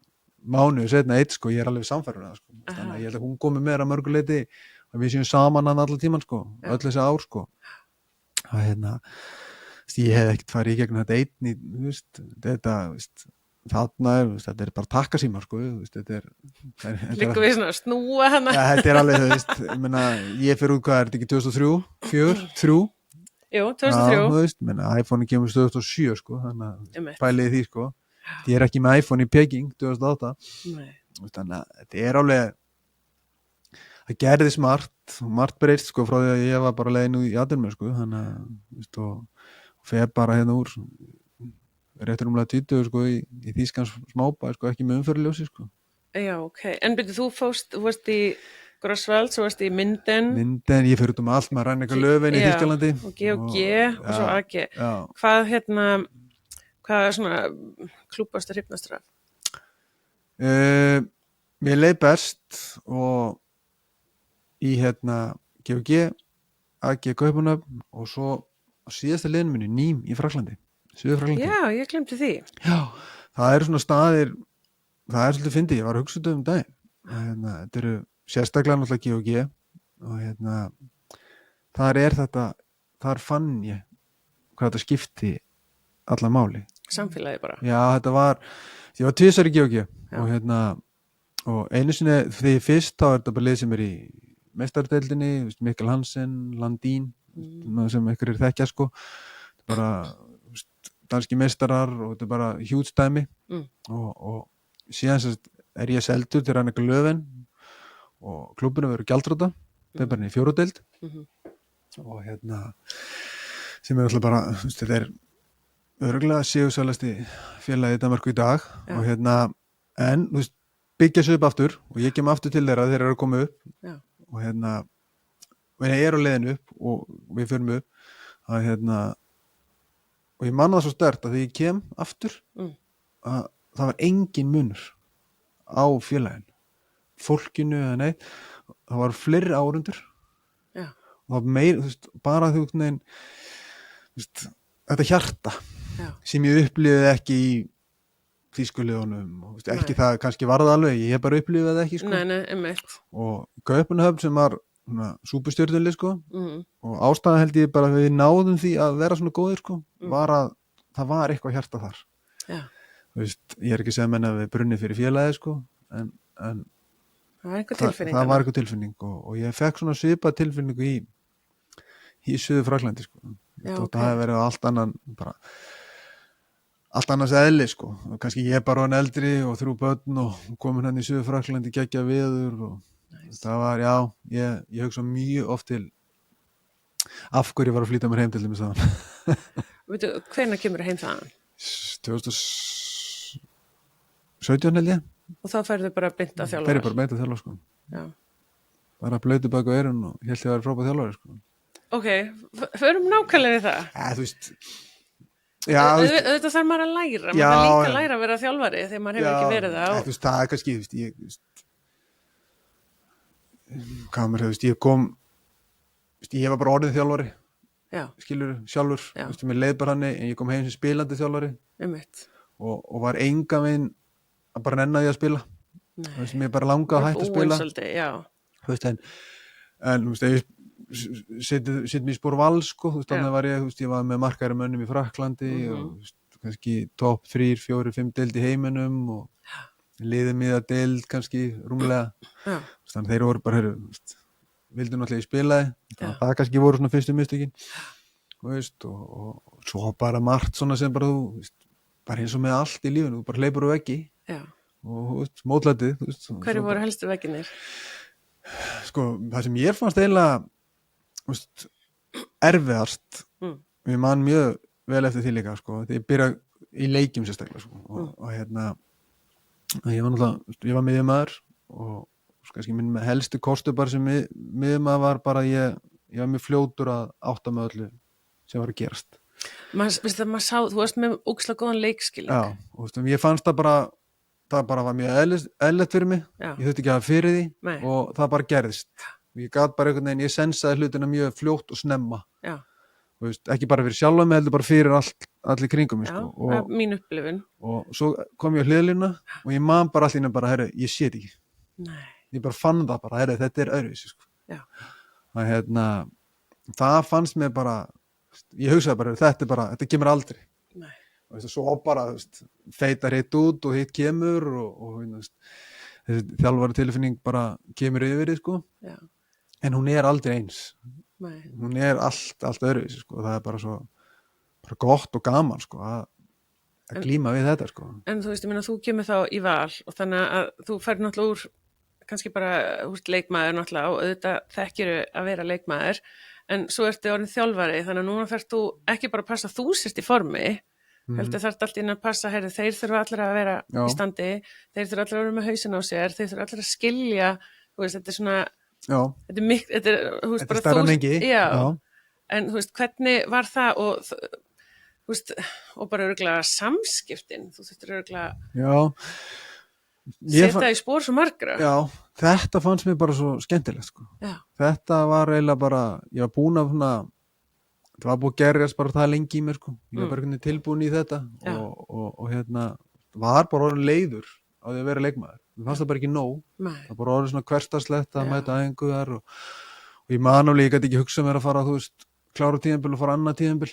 mánuði setna sko, ég er alveg samfærður sko. Þannig að ég held að hún komi meira að mörguleiti og við séum saman hann allan tíman sko, öll þessi ár sko að hérna ég hef ekkert farið í gegnum þetta einn þú veist, þetta þarna þetta er bara takkasímar sko þetta Liggur við svona að snúa hana ja, þetta er alveg, þú veist, ég fyrir út hvað er þetta ekki 2003? 3? Jú, 2003 Já, þú veist, iPhone kemur 2007 sko, þannig að pæliði því sko ég er ekki með iPhone í Peking 2008 þannig að þetta er alveg það gerði margt breyst sko frá því að ég var bara leiðin í atvinnum sko, þannig að og fer bara hérna úr réttur umlega 20 sko í Þýskans smábæ sko, ekki með umferðarljósi sko. Já, ok, en byrju, þú varst í Grosswald, svo varst í Minden, ég fyrir út allt með Ræneka Löfven í Þýskalandi og G og svo AG hvað hvað er svona klúbastur hrifnastur af? Mér leið best og í G AG Kaupmannahöfn og svo á síðasta liðinu minni Nîmes í Fraklandi Suður-Fraklandi. Já, ég glemdi því. Já, það eru svona staðir það er svolítið fyndið, ég var að hugsa þetta daginn þetta eru sérstaklega náttúrulega G og þar fann ég hvað þetta skipti alla máli. Samfélagi bara. Já, ég var tvisvar í G og einu sinni þegar ég fyrst þá er þetta bara lið sem er í meistaradeildinni, Mikkel Hansen, Landín sem ykkur er þekkja sko bara danski meistarar og þetta er bara huge dæmi og síðan er ég seldur til Ræneka Löfven og klúbbinu verður gjaldþrota það er bara í 4. deild og sem er alltaf bara þetta er örugglega sigursælasti félagi í Danmörku í dag og en byggja sig upp aftur og ég kem aftur til þeirra þeir eru að koma upp og ég er á leiðinu upp og við förum upp að og ég man það svo sterkt að þegar ég kem aftur að það var engin munur á félaginu fólkinu eða neitt það var fleiri árundur og það var meir, bara þetta hjarta sem ég upplifði ekki í Þýskuliðunum ekki það kannski var það alveg, ég hef bara upplifið það ekki sko. Nei, og Kaupmannahöfn sem var súpustjörnuli sko og ástæðan held ég bara að við náðum því að vera svona góðir sko var að það var eitthvað hjarta þar ég er ekki að segja menn að við brunnið fyrir félagið sko en það var eitthvað tilfinning og ég fekk svona svipað tilfinningu í Suður-Fraklandi sko það hefði verið allt annars eðli sko og kannski ég bara var eldri og 3 börn og komin hann í Suður-Fraklandi geggja veður og það var, ég hugsa mjög oft til af hverju ég var að flýta mér heim til þess að Veitu, hvenær kemur heim þaðan? 2017 held ég og þá ferðu bara beint að þjálfara? Ferðu bara beint að þjálfara sko bara blöytu bak á eyrun og ég held ég að vera frábær þjálfari sko Ok, förum nákvæmlega í það þú veist auðvitað þarf maður að læra maður þarf líka að læra að vera þjálfari þegar maður hefur ekki verið það þú veist, það er kannski hvað maður hefur, ég var bara orðið þjálfari skilur sjálfur mér leið bara hann en ég kom heim sem spilandi þjálfari og var enga veginn að bara nenna því að spila mér bara langaði að hætta að spila þú veist en þú veist setjum í spór Vals sko, þú veist þannig var ég var með markæri mönnum í Fraklandi og kannski topp 3, 4, 5 deild í heiminum og liðið miða deild kannski rúmlega þannig þeir voru bara vildu náttúrulega í spilaði það kannski voru svona fyrstu mistökin og svo bara margt svona sem bara þú bara eins og með allt í lífinu, þú bara hleypur á veggi og mótlætið Hverju voru helstu vegginir? Sko, það sem ég fannst eiginlega veist, erfiðast ég man mjög vel eftir því líka sko, þegar ég byrja í leikjum sérstaklega sko, og ég var náttúrulega ég var miðjumaður og kannski minn helsti kostu bara sem miðjumaður var bara ég var mjög fljótur að átta með öllu sem var að gerast maður sá, þú varst með ógeðslega góðan leikskilning. Já, og veist, ég fannst það bara var mjög eðlilegt fyrir mig Já. ég þurfti ekki að hafa fyrir því Nei. og það bara gerðist ég gat bara einhvern veginn, ég sensaði hlutina mjög fljótt og snemma Já. Veist, ekki bara fyrir sjálfa mig, heldur bara fyrir allir kringum mig, Já, sko. mín upplifun. Og svo kom ég á hliðlína og ég man bara allir bara, herru, ég sé þetta ekki. Nei. Ég bara fann það bara, herru, þetta er öðruvísi, sko. Já. Það fannst mér bara, ég hugsaði bara, þetta kemur aldrei. Nei. Og veist, svo bara, feitar hitt út og hitt kemur og veist, þessi þjálfari tilfinning bara kemur yfir því, sko. Já. En hún er aldrei eins. Nei. Hún er allt öðruvísi, sko. Það er bara svo bara gott og gaman, sko, að glíma við þetta, sko. En þú veist, ég meina, þú kemur þá í val og þannig að þú færð náttúrulega úr kannski bara leikmaður náttúrulega og auðvitað þekkiru að vera leikmaður en svo ertu orðin þjálfari þannig að núna þarf þú ekki bara að passa þú sérst í formi heldur þarf allt inn að passa heyrðu, þeir þurfa allir að vera Já. í standi þeir þurfa allir að vera með hausin á sér þeir þurfa allir að skilja þú veist, þetta er svona Já. þetta er þú veist, Þetta er stærra en engi. já. Já. En þú veist, hvernig var það og þú veist, og bara örugglega samskiptin, þú þurftir örugglega Já. setja í spór svo margra. Já, þetta fannst mér bara svo skemmtilegt, sko. Já. Þetta var eiginlega bara, ég var búin af svona, þetta var búin að gerjast bara það lengi í mér, sko. Ég var bara einhvern veginn tilbúin í þetta Já. og var bara orðin leiður á því að vera leikmaður. Mér fannst það bara ekki nóg. Nei. Það bara orðin svona hversdagslegt að Já. mæta æfingar og ég man alveg, ég gæti ekki hugsað mér að fara, þú veist, klára tíðanbil og fara annað tíðanbil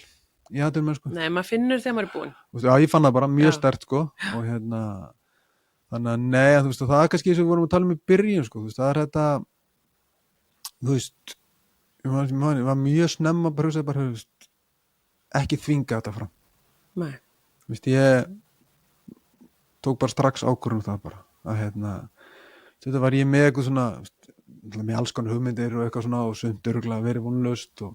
í atvinnumenn, sko. Nei, maður finnur þegar maður er búinn. Þú veist, já, ég fann það bara mjög Já. sterkt, sko, og þannig að nei, þú veist, og það er kannski sem við vorum að tala um í byrjun, sko, þú veist, það er þetta, þú veist, ég var mjög snemma bara, hugsaði bara, þú veist, ekki þvinga þetta fram. Nei. Þú veist, ég tók bara strax ákvörðun það bara, að þetta var ég með eitthvað svona, með alls konar hugmyndir og eitthvað svona og sumt örugglega verið vonlaust og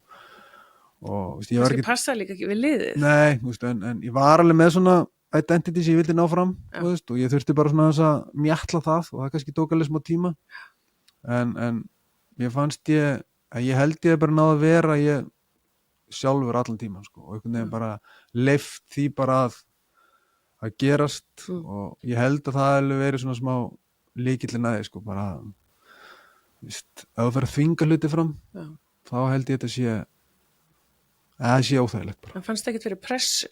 veist, ég var Kannski ekki passa líka ekki við liðið. Nei, þú veist, en ég var alveg með svona identity sem ég vildi ná fram þú veist, og ég þurfti bara svona þess að mjatla það og það kannski tók alveg smá tíma en mér fannst að ég held ég bara náði að vera ég sjálfur allan tíman sko, og einhvern veginn bara leyft því bara að gerast og ég held að það hefði verið svona smá lykillinn að því sko, bara veist, ef þú fer að þvinga hluti fram Já. þá held ég þetta sé að það sé óþægilegt bara. Það fannst ekkert fyrir pressu.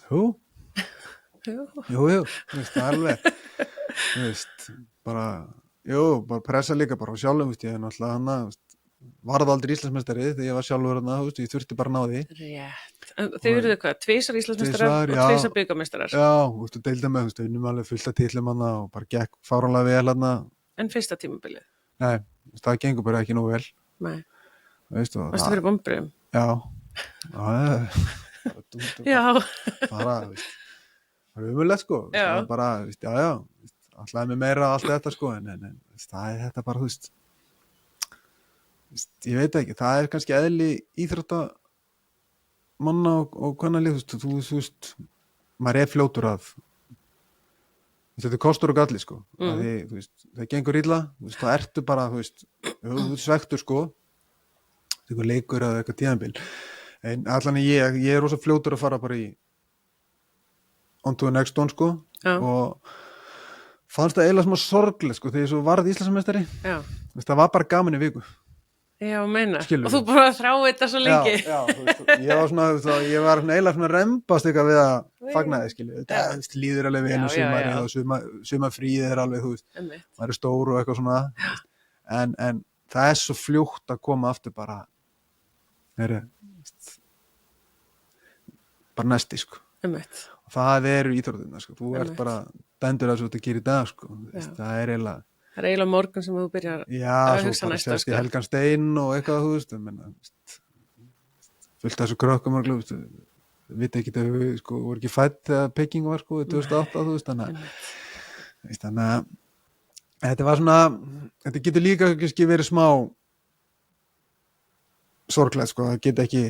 Jú, Jú. þú veist, það er alveg þú veist, bara pressa líka bara á sjálfum, veist, ég er náttúrulega hana, varð aldrei Íslandsmeistari þegar ég var sjálfur hana, þú veist, ég þurfti bara að ná því. Rétt. En þið eruðu hvað? 2 Íslandsmeistarar og 2 bikarmeistarar. Já, þú veist, og deildum með, þú veist, unnum alveg fullt af titlum hana og bara gekk fáránlega vel hana. En fyrsta tímabilið? Nei, það gengur bara ekki nógu vel. Nei. Veist, Varstu fyrir vonbrigðum? Já. Já. Bara, veist, það er umulegt, sko. Já. Það er bara, veist, já, alltaf með meira allt þetta, sko, en það er þetta bara, þú veist, ég veit ekki, það er kannski eðli íþróttamanna og hvernalið, þú veist, maður er fljótur að þetta er kostur og galli, sko, að því, þú veist, það gengur illa, þú veist, þá ertu bara, þú veist, þú svektur, sko, eitthvað leikur eða eitthvað tíðanbil, en allan ég er rosa fljótur að fara bara í on to the next one, sko, Já. og fannst það eiginlega smá sorglega, sko, þegar ég svo varð Íslandsmeistari, Já. þú veist, það var bara gaman í viku. Já, meina. Skilurðu? Og þú bara þrá þetta svo lengi. Já, þú veist, ég var svona, þú veist, ég var eiginlega svona rembast eitthvað við að fagna þið, skilju. Þetta þú veist, líður alveg vel og sumarið og sumarfríið er alveg, þú veist, það er stór og eitthvað svona, en það er svo fljótt að koma aftur bara, bara næsti, sko. Og það eru íþróttirnar, sko. Þú ert bara dæmdur að þetta gerir í dag, sko. Það er eiginlega Það er eiginlega morgun sem þú byrjar að hugsa næsta. Já, svo bara Helgan Stein og eitthvað, þú veist, fullt af þessu krökkum, þú veit ekki að við, sko, voru ekki fætt þegar Peking var, sko, 2008, þú veist, þannig að þetta var svona, þetta getur líka kannski verið smá sorglegt sko, það get ekki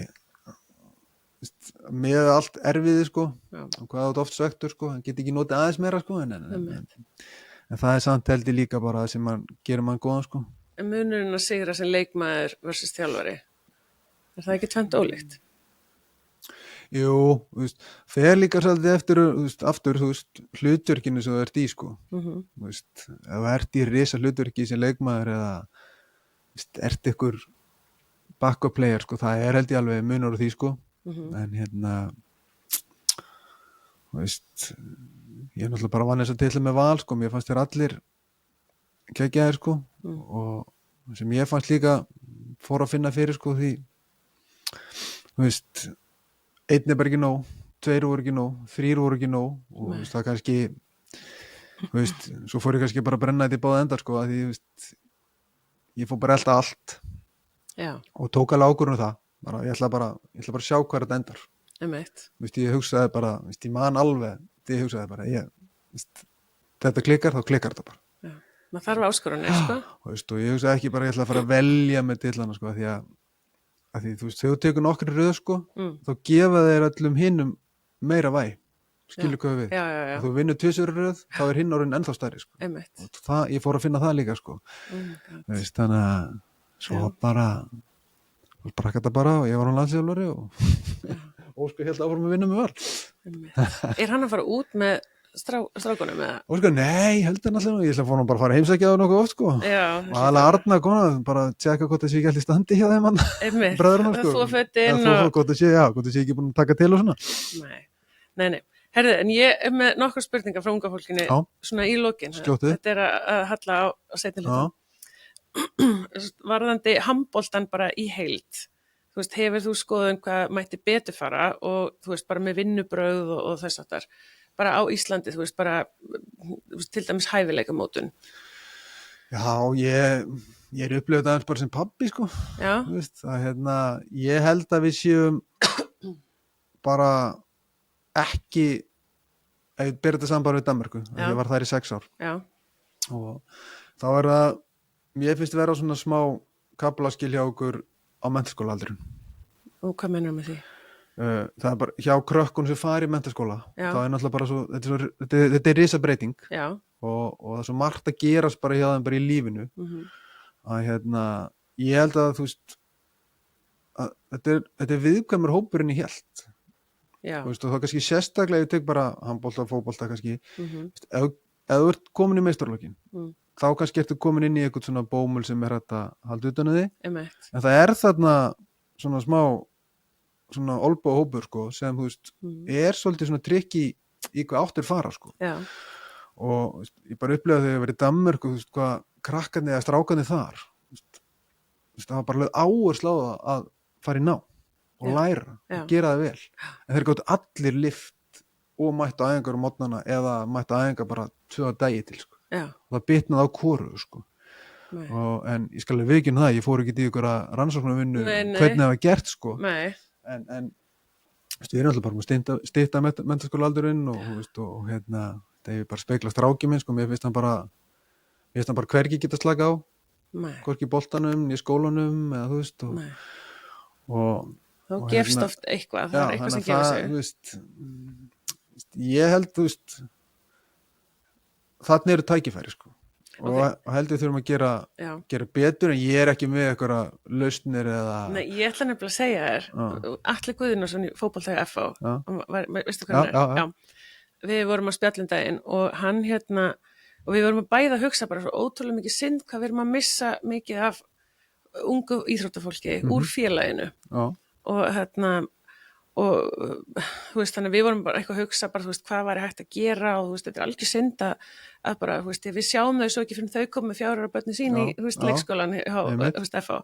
með allt erfiði sko, Já. og hvað það oft svektur sko, það get ekki notið aðeins meira sko, en það samt heldur líka bara það sem gerir mann góðan sko. En munurinn að sigra sem leikmaður versus þjálfari, er það ekki tvennt ólíkt? Jú, þú veist, fer líka svolítið eftir, aftur, hlutverkinu sem þú ert í sko, þú veist, ef þú ert í risa hlutverki sem leikmaður eða ert ykkur backup player sko, það held ég alveg munur á því sko, en þú veist, ég náttúrulega bara vann þess að titla með Val sko, mér fannst þér allir geggjaðir sko, og sem ég fannst líka fór að finna fyrir sko, því þú veist, einn bara ekki nóg, 2 voru ekki nóg, 3 voru ekki nóg, og þú veist, það kannski þú veist, svo fór ég kannski bara að brenna þetta í báða endar sko, að því þú veist, ég fór bara elda allt. Já. Og tók alveg ákvörðun það, bara, ég ætla bara að sjá hvað þetta endar. Þú veist, ég hugsaði bara, þú veist, ég man alveg, ég hugsaði bara, þetta klikkar, þá klikkar þetta bara. Já, maður þarf áskorunni, sko. Og ég hugsaði ekki bara, ég ætla að fara að velja með tillana, sko, því þú veist, þegar þú tekur nokkri röð, sko, þá gefa þeir öllum hinnum meira væ, skilur hvað við. Já. Og þú vinnur 2 röð, þá hinn orðinn ennþá stærri, sko. Og það, ég fór að finna það líka, sko. Þú veist, þannig að svo bara brakka þetta bara, og ég var á landsliðsþjálfari og Óskar hélt áfram að vinna með Val. Er hann að fara út með strákunum eða? Óskar, nei, heldur náttúrulega, ég ætla að fór hann bara að fara heimsækja á nokkuð oft, sko. Já. Og aðlega Arna, kona, bara tjekka hvort það sé ekki allir standi hjá þeim, bræðurinn, sko. Það þú fötin hvort það sé ekki búin að taka til og svona. Nei. Herðu, en ég með nokkur spurningar frá unga fólkinu, svona í lokin. Skjótið. Þetta er að halla á seinni hlutum. Varðandi handboltan bara í heild. Þú veist, hefur þú skoðun hvað mætti betur fara og þú veist, bara með vinnubrögð og þess aftar. Bara á Íslandi, þú veist, bara til dæmis hæfileikamótun. Já, ég er upplifað aðeins bara sem pabbi, sko. Já. Þú veist, ég held að við séum bara ekki, ef við byrjum þetta saman bara við Danmörku, ég var þar í 6 ár. Já. Og þá það, mér finnst vera svona smá kaflaskil hjá okkur á menntaskólaaldurinn. Og hvað mennur með því? Það bara hjá krökkun sem fari í menntaskóla, þá náttúrulega bara svo, þetta er risa breyting. Já. Og það er svo margt að gerast bara hjá þeim bara í lífinu, að ég held að þú veist, að þetta er viðkvæmur hópurinn í hélt. Já. Þú veist, og það kannski sérstaklega, ég tek bara handbolta, fótbolta kannski, ef þú ert komin í meistaralókin, þá kannski ertu komin inn í eitthvað svona bómul sem er hægt að halda utan að þig, en það er þarna svona smá svona olbúahópur sko, sem þú veist, er svolítið svona trikki í hvað áttir fara sko. Já. Og veist, ég bara upplegaði þegar ég verið í Danmörku, þú veist, hvað krakkarnir eða strákarnir þar, þú veist, það var bara áherslu á að fara í ná og læra og gera það vel, en þeir gátu allir lift og mættu æfingar á morgnana eða mættu æfingar bara 2 dagi til sko. Já. Og það bitnaði á hvoru sko. En ég skal alveg viðurkenna það, ég fór ekki í ykkur að rannsóknarvinnu hvernig það var gert sko. En við erum alltaf bara með stytta menntaskólaaldurinn og það er bara spegla stráki minn sko, mér finnst hann bara hvergi geta slaka á, hvorki í boltanum í skólanum eða þú veist og þá gefst oft eitthvað, það er eitthvað sem gefur sig. Þú veist, ég held, þú veist, þarna eru tækifæri, sko. Og heldur þurfum að gera betur, en ég er ekki með eitthvað lausnir eða... Nei, ég ætla nefnilega að segja þér, Atli Guðnason í fótboltægi FH, veistu hvað hann er? Já. Við vorum að spjalla daginn og hann og við vorum að bæða að hugsa bara svo ótrúlega mikið synd hvað við erum að missa mikið af ungu íþróttafólki úr félaginu. Já. Og þú veist, þannig að við vorum bara eitthvað að hugsa bara, þú veist, hvað væri hægt að gera og þú veist, þetta er algjör synd að bara, þú veist, við sjáum þau svo ekki fyrir þau komið 4 ára börni sín í, þú veist, leikskólan þú veist, FH.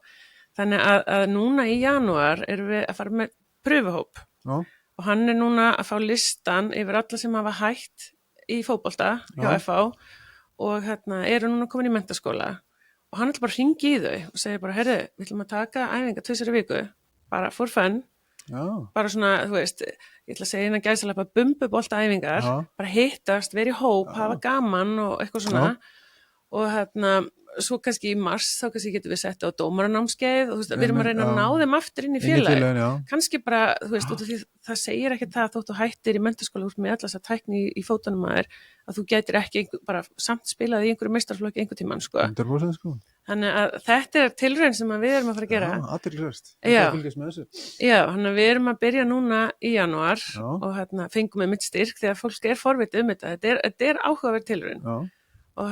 Þannig að núna í janúar erum við að fara með pröfuhóp og hann er núna að fá listan yfir alla sem hafa hætt í fótbolta hjá FH og eru núna komin í menntaskóla og hann ætla bara að hringi í þau og segja bara, heyrðu, við ætlum að taka æfingar 2 í viku, bara for fun. Já. Bara svona, þú veist, ég ætla að segja innan gæsalappa bumbubolta æfingar, bara hittast, vera í hóp, hafa gaman og eitthvað svona og svo kannski í mars þá kannski getum við sett á dómaranámskeið og við erum að reyna að ná Já. þeim aftur inn í Inn í félagið. félaginu, já. Kannski bara, út af því það segir ekki það þótt þú hættir í menntaskóla út með allas að tækni í fótunum að þú gætir ekki bara samt spilað í einhverju meistaraflokki einhver tímann, sko. 100% sko. Þannig að þetta er tilraun sem að við erum að fara að gera. Já, athyglisvert. Já. Það fylgjast með þessu. Já, þannig að við erum að byrja núna í janúar Já. og fengum við mitt styrk því að fólk er forvitið þetta. Þetta er áhugaverð tilraun. Já, og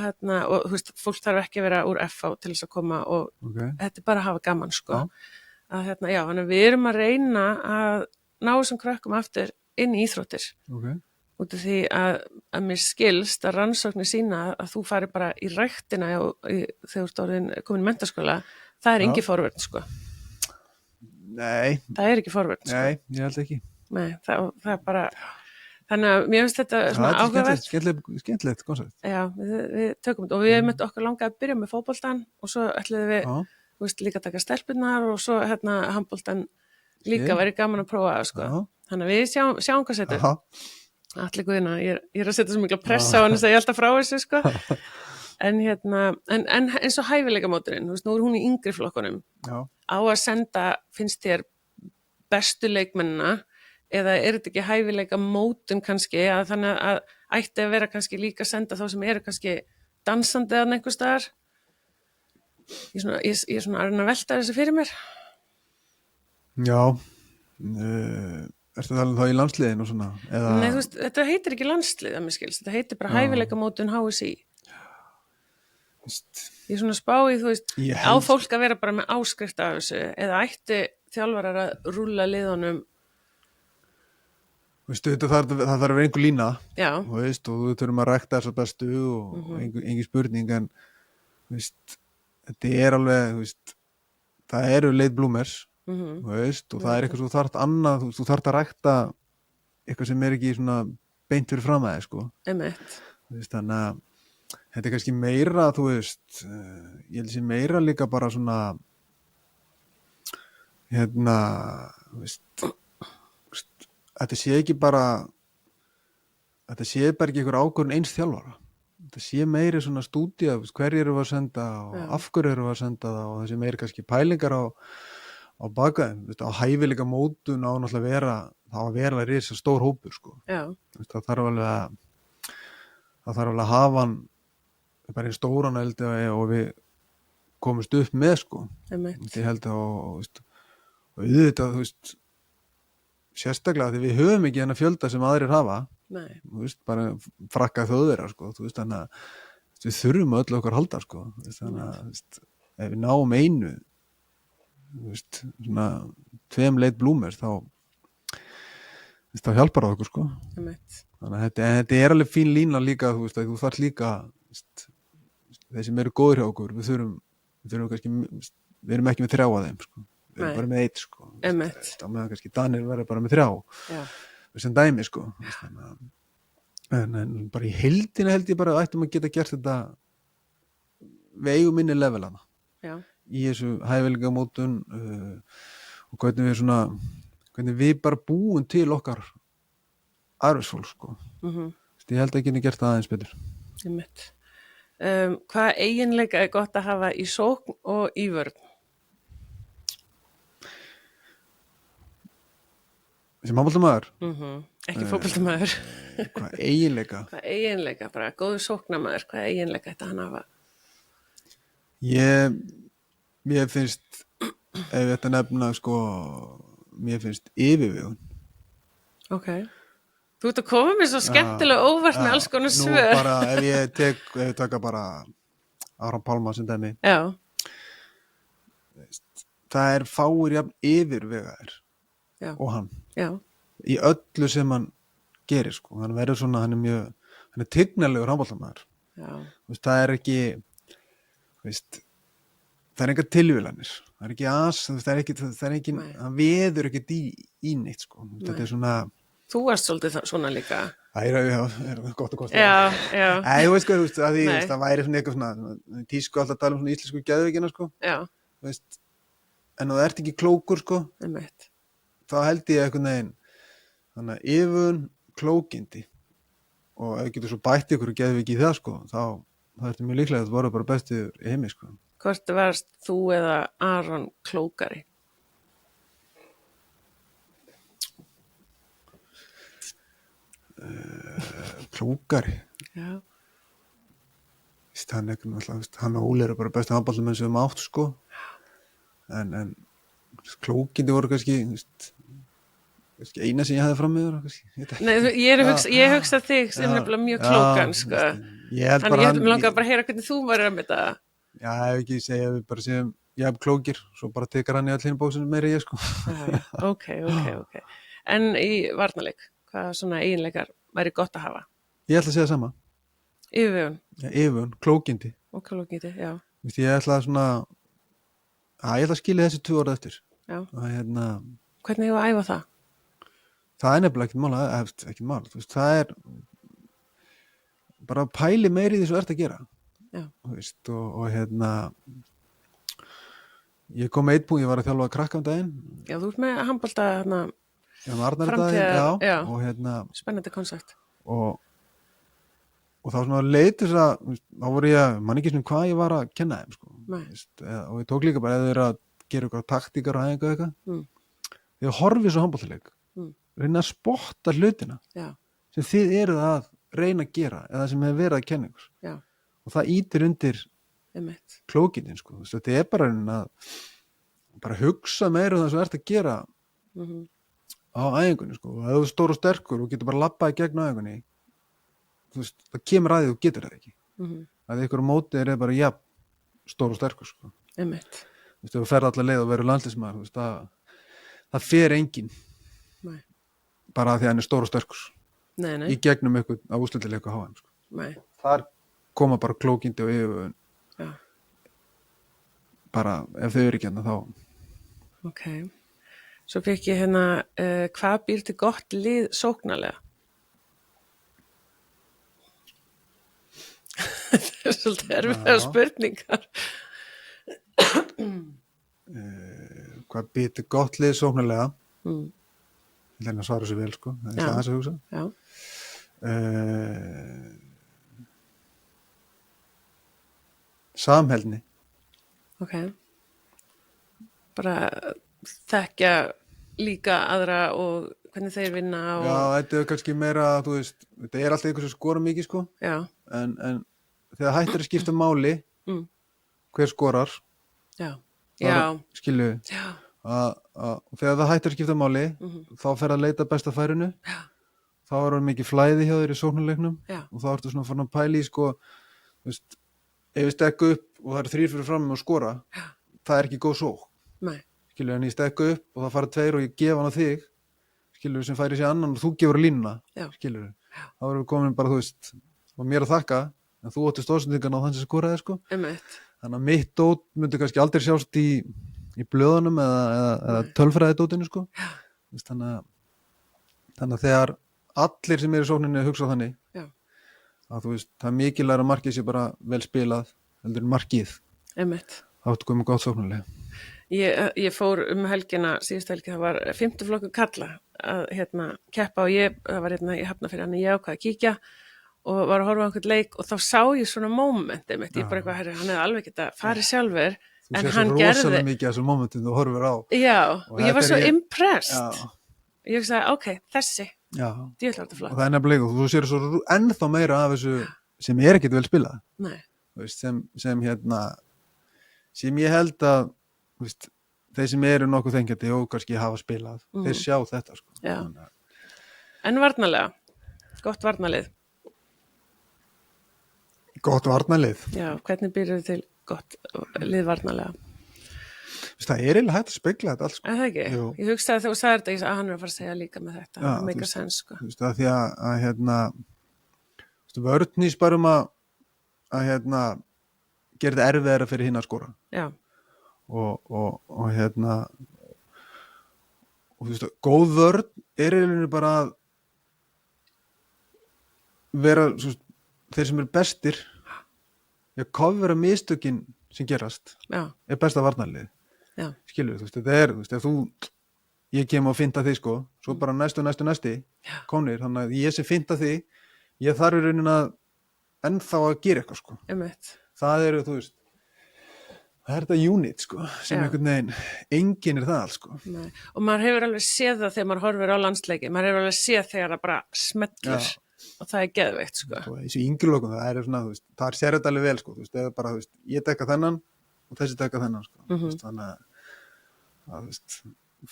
þú veist, fólk þarf ekki að vera úr FH til þess að koma og ok. þetta er bara að hafa gaman, sko. Já. Þannig að við erum að reyna að ná þessum krökkum aftur inn í íþróttir. Ok. Út af því að mér skilst að rannsóknir sína að þú fari bara í ræktina þegar þú ert orðin komin í menntaskóla, það er engi forvörn, sko. Nei, Það er ekki forvörn, sko. nei, ég held ekki. Nei, það er bara, þannig að mér finnst þetta svona áhugavert. Skemmtilegt koncept. Já, við tökum þetta og við hefum okkur langað að byrja með fótboltan og svo ætluðum við, Já, þú veist, líka að taka stelpunnar og svo handboltan líka væri gaman að prófa, sko. já, Þannig að við sjáum hvað setur. já, Allir guðina, ég er að setja svo mikla pressa á hann að segja alltaf frá þessu, sko. En eins og hæfileikamóturinn, þú veist, nú er hún í yngri flokkunum, já. á að senda, finnst þér bestu leikmennina eða er þetta ekki hæfileikamótun kannski, að þannig að ætti að vera kannski líka að senda þá sem eru kannski dansandi eða einhvers staðar. Ég er svona að reyna að velta þessu fyrir mér. Já, ertu að tala um það í landsliðin og svona? Eða... Nei, þú veist, þetta heitir ekki landslið að mér skilst, þetta heitir bara hæfileikamótun HSI. Ég er svona að spá í, þú veist, á fólk að vera bara með áskrift af þessu eða ætti þjálfarar að rúlla liðunum. Veistu, það þarf að vera einhver lína. Já. Veist, og þú þurfum að rækta þess að bestu og engin spurning, en veist, þetta er alveg, veist, það eru late bloomers, veist, og það er eitthvað svo þarft annað, þú þarft að rækta eitthvað sem er ekki svona beint fyrir fram að þig, sko. Einmitt. Veist, þannig að þetta er kannski meira, þú veist, ég held að sé meira líka bara svona, veist, þetta sé ekki bara einhver ákvörðun eins þjálfara. Þetta sé meiri svona stúdía, hverju eru að senda og af hverju eru að senda það og það sé meiri kannski pælingar á bakaðum, á hæfileika mótun á náttúrulega að vera risa stór hópur, sko. Já. Það þarf alveg að hafa hann bara í stóran eldi og við komumst upp með, sko. Ég held að og auðvitað, þú veist, sérstaklega því við höfum ekki þennan fjölda sem aðrir hafa. Nei. Þú veist, bara frakka þjóðverjar, sko. Þú veist, þannig að við þurfum öll okkar halda, sko. Þannig að ef við náum einu, þú veist, svona 2 late bloomers, þá hjálpar það okkur, sko. Þannig að þetta er alveg fín lína líka, þú veist, að þú þarf líka, þeir sem eru góður hjá okkur, við þurfum kannski, við erum ekki með 3 af þeim, sko. Við erum bara með 1, sko. Þá með kannski Daniel verður bara með 3. Já. Sem dæmi, sko. En bara í heildina held ég bara að ættum að geta gert þetta við eigum minni levelana. Já. Í þessu hæfileikamótun og hvernig við bara búum til okkar arfsfólk, sko. Ég held að ég geti gert það aðeins betur. Einmitt. Hvaða eiginleika er gott að hafa í sókn og í vörn? Sem handboltamaður? Ekki fótboltamaður. Hvað eiginleika? Hvað eiginleika, bara góður sóknamaður, hvað eiginleika þetta hann hafa? Mér finnst, ef þetta nefna, sko, mér finnst yfirvegun. Ok. Þú ert að koma mér svo skemmtilega óvart með alls konar svör. Nú bara, ef ég taka bara Aron Pálma sem dæmi. Já. Það er fáir jafn yfirvegaðir. Já. Og hann. Já. Í öllu sem hann gerir, sko. Hann verður svona, hann er tignalegur handboltamaður. Já. Það er ekki, það er engar tilvílanir. Það er ekki það er ekki, hann veður ekkert í neitt, sko. Þetta er svona... Þú varst svolítið svona líka. Það er gott að kosta. Já, já. Þú veist hvað, það væri svona eitthvað svona, tísku alltaf að tala um svona íslensku geðveikina, sko. Já. En þú ert ekki klókur, sko. Einmitt. Þá held ég einhvern veginn þannig að yfirvegun, klókindi og ef við getum svo bætt ykkur og geðum við ekki í það, sko, þá það er mjög líklega að það voru bara bestir í heimi, sko. Hvort varst þú eða Aron klókari? Klókari. Já. Hann og Óli eru bara bestu handballamenn sem við átt, sko. En klókindi voru kannski eina sem ég hefði fram með þér. Nei, ég hugsa þig sem nefnilega mjög klókan, sko. Þannig ég langar bara að heyra hvernig þú var með þetta. Já, ef ekki segja við bara segjum, ég hef klókir, svo bara tekar hann í allir bóksinu meiri ég, sko. Ok. En í varnarleik, hvað svona eiginleikar væri gott að hafa? Ég ætla að segja sama. Yfirvegun. Já, yfirvegun, klókindi. Og klókindi, já. Ég ætla að skilja þessi 2 orð eftir. Já. Og hvernig hefur að æfa það? Það er nefnilega ekkert mál. Það er bara að pæli meiri því svo ert að gera. Já. Ég kom með 1 punkt, ég var að þjálfa krakka daginn. Já, þú ert með handbolta framtíðar, já. Og spennandi koncept. Og þá svona leitis að, þá voru ég, man ekki svona hvað ég var að kenna þeim, sko. Og ég tók líka bara, ef þau eru að gera eitthvað taktíkar og aðeins eitthvað, ég horfið svo handboltaleik, reyna að spotta hlutina, sem þið eruð að reyna að gera, eða sem hefur verið að kenna ykkur. Já. Og það ýtir undir klókinin, sko. Þetta er bara bara hugsa meira það sem ert að gera á æfingunni, sko. Og ef þú er stór og sterkur og getur bara labbað í gegn á æfingunni, það kemur að því þú getur það ekki. Að ykkur á móti er bara stór og sterkur, sko. Þú ferð allar leið og verður landsliðsmaður, það fer enginn bara að því að hann er stór og sterkur. Nei. Í gegnum ykkur á úrslitaleiku HM, sko. Nei. Þar koma bara klókindi og yfirvegun. Já. Bara ef þau eru ekki hérna þá. Ok. Svo fekk ég hvað býr til gott lið sóknarlega? Það er svolítið erfiðar spurningar. Hvað býr til gott lið sóknarlega? Ég ætla að svara svo vel, sko. Það er aðeins að hugsa. Já. Samheldni. Ok. Bara þekkja líka aðra og hvernig þeir vinna og... Já, þetta er kannski meira, þetta er alltaf einhvers að skora mikið, sko. Já. En þegar hættir að skipta máli, hver skorar? Já. Skilju. Já. Og þegar það hættir að skipta máli, þá fer að leita besta færinu. Já. Þá er mikið flæði hjá þér í sóknarleiknum. Já. Og þá ertu svona farin að pæla í, sko, ef ég stekku upp og það eru 3 fyrir fram og skora, það er ekki góð sókn. Nei. Skilju, en ég stekku upp og það fara 2 og ég gef hann á þig, skilju, sem færi sér annan og þú gefur línuna, skilju. Þá erum við komin bara, og mér að þakka, en þú átti stóðsendingan á þann sem skoraði, sko. Þannig að mitt dót myndi kannski aldrei sjást í blöðunum eða tölfræðidótinu, sko. Þannig að þegar allir sem eru í sókninni hugsa þannig, að það er mikilvægt að markið sé bara vel spilað, heldur en markið. Þá áttu komið gott sóknarlega. Ég fór helgina, síðustu helgi, það var 5. flokkur kalla að keppa og það var í Hafnarfirði, þannig ég ákvað að kíkja og var að horfa á einhvern leik og þá sá ég svona mómenti mitt, ég bara eitthvað, hann hefði alveg geta farið sjálfur, en hann gerði... Þú sér svo rosalega mikið af þessum mómentum þú horfir á. Já, og ég var svo impressed. Ég sagði, ok, þessi, djöfull var þetta flott. Og það er nefnilega, og þú sér svo ennþá meira af þessu sem er ekkert vel spilað. Nei. Sem ég held að þeir sem eru nokkuð þengjandi og kannski hafa spilað, þeir sjá þetta, sko. Já. En varnarlega, gott varnarlið. Gott varnarlið. Já, hvernig býrðu til gott lið varnarlega? Það er eiginlega hægt að spegla þetta alls, sko. Það ekki? Jú. Ég hugsaði þegar þú sagði þetta, ég sagði að hann er að fara að segja líka með þetta. Það meikar sens, sko. Það því að vörðnís bara að gera þetta erfiðara fyrir hinn að skora. Já. Og góð vörn er eiginlega bara að vera þeir sem eru bestir að kofvera mistökin sem gerast er besta varnarlið. Skilur, þetta er, ef ég kem og finta þig, sko, svo bara næsti komnir, þannig að ég sem finta þig, ég þarf í raunin að ennþá að gera eitthvað sko. Það eru, þú veist, það er þetta unit sko, sem einhvern veginn, enginn það alls sko. Nei. Og maður hefur alveg séð það þegar maður horfir á landsleiki, maður hefur alveg séð þegar það bara smellur og það er geðveikt sko. Og þessi yngri lokum, það er svona, þú veist, það er sér þetta alveg vel sko, þú veist, eða bara, þú veist, ég dekka þennan og þessi dekka þennan sko, þú veist, þannig að, þú veist,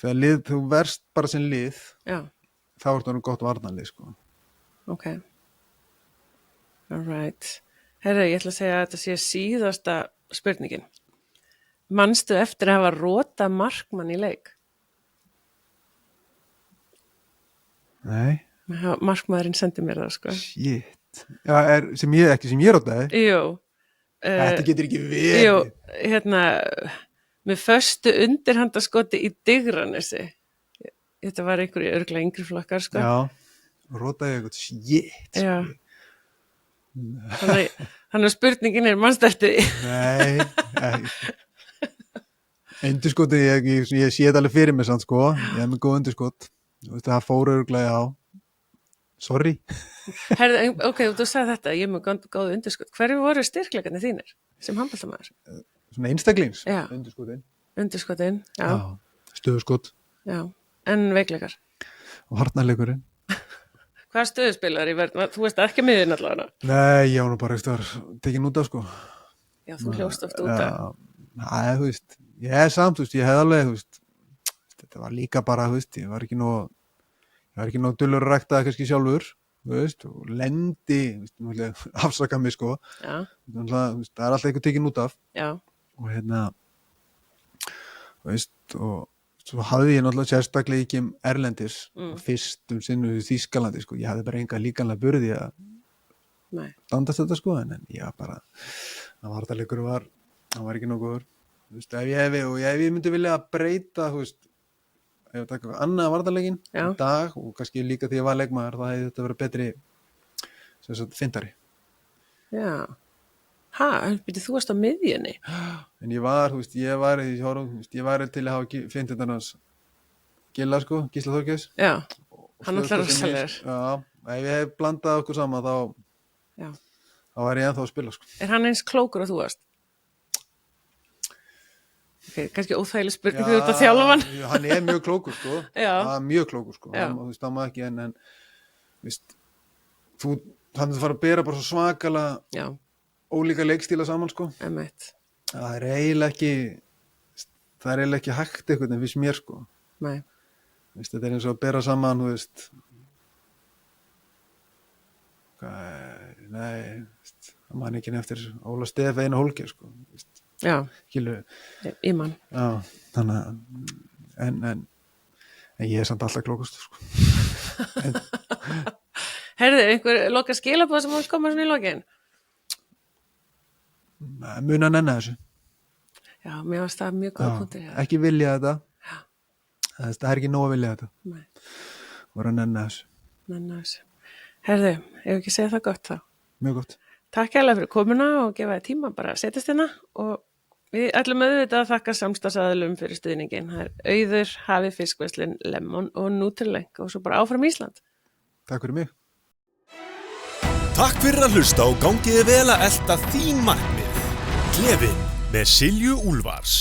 þegar lið, þú verst bara sem lið, þá er það gott varnarlið sko. Ok. Alright. Herra, ég ætla að segja að þetta sé síðasta spurningin. Manstu eftir að hafa rota markmann í leik? Nei. Markmaðurinn sendi mér það, sko. Shit. Já, sem ég rotaði? Jú. Þetta getur ekki verið. Jú, með föstu undirhandaskoti í Digranesi. Þetta var einhverju örglega yngri flokkar, sko. Já, rotaði eitthvað, shit. Já. Þannig að spurningin er, manstu eftir því? Nei, Undirskoti, ég sé þetta alveg fyrir mig sann sko, ég hef með góð undirskot, það fór örglega á, sorry. Herðu, ok, þú sagði þetta, ég hef með góð undirskot, hverju voru styrkleikarnir þínir sem handboltamaður? Svona einstaklings, undirskotin, já. Stöðuskot. Já, en veikleikar? Og hartnarleikurinn. Hvað stöðuspilar í verð? Þú veist ekki miðin allavega? Nei, ég var nú bara eitthvað tekin út af sko. Já, þú hljóst oft út af. Nei, þú veist, ég hef samt, þú veist, ég hef alveg, þú veist, þetta var líka bara, þú veist, ég var ekki nóg dullur að rækta kannski sjálfur, þú veist, og lendi, þú veist, náttúrulega afsaka mig, sko. Já. Það er alltaf eitthvað tekin út af. Já. Og þú veist, og svo hafði ég náttúrulega sérstaklega ekki erlendis, fyrst sinnu í Þýskalandi, sko. Ég hafði bara enga líkanlega burði að standast þetta, sko, en ég bara, það var ekki nokkuður. Þú veist, ef ég myndi vilja að breyta, þú veist, ef ég taka annað varnarleikinn í dag og kannski líka því ég var leikmaður, þá hefði þetta verið betri sem sagt fyndari. Já. Þú varst á miðjunni? En ég var til að hafa fyndindan hans Gilla, sko, Gísla Þorgeirs. Já, hann alltaf rosalegur. Já, ef ég hef blandað okkur saman þá var ég ennþá að spila, sko. Er hann eins klókur að þú varst? Okay, kannski óþægileg spurning þú ert að þjálfa hann. Hann er mjög klókur, sko. Já. Mjög klókur, sko. Þú veist, það má ekki, en veist, hann fara að bera bara svo svakalega ólíka leikstíla saman, sko. Emmett. Það er eiginlega ekki hægt eitthvað en fyrst mér, sko. Nei. Veist, þetta er eins og að bera saman, þú veist, það man ekki eftir Óla Stef Einar Hólger, sko. Veist. Já, Kilu. Í mann. Já, þannig að en ég er samt alltaf klókust, sko. Herðu, einhver loka skilabóð sem hún koma svona í lokin? Muna nenni þessu. Já, mér varst það mjög góð punktur. Ekki vilja þetta. Það er ekki nóg að vilja þetta. Nei. Voru að nenni þessu. Nenni þessu. Herðu, ef ekki segja það gott þá. Mjög gott. Takk hérlega fyrir komuna og gefa þér tíma bara að setjast hérna og við ætlum auðvitað að þakka samstarfsaðilum fyrir stuðningin. Það er Auður, Hafi Fiskverslun, Lemon og Nutrileng og svo bara áfram Ísland. Takk fyrir mig. Takk fyrir að hlusta og gangiði vel að elta þín markmið. Gleðin með Silju Úlfars.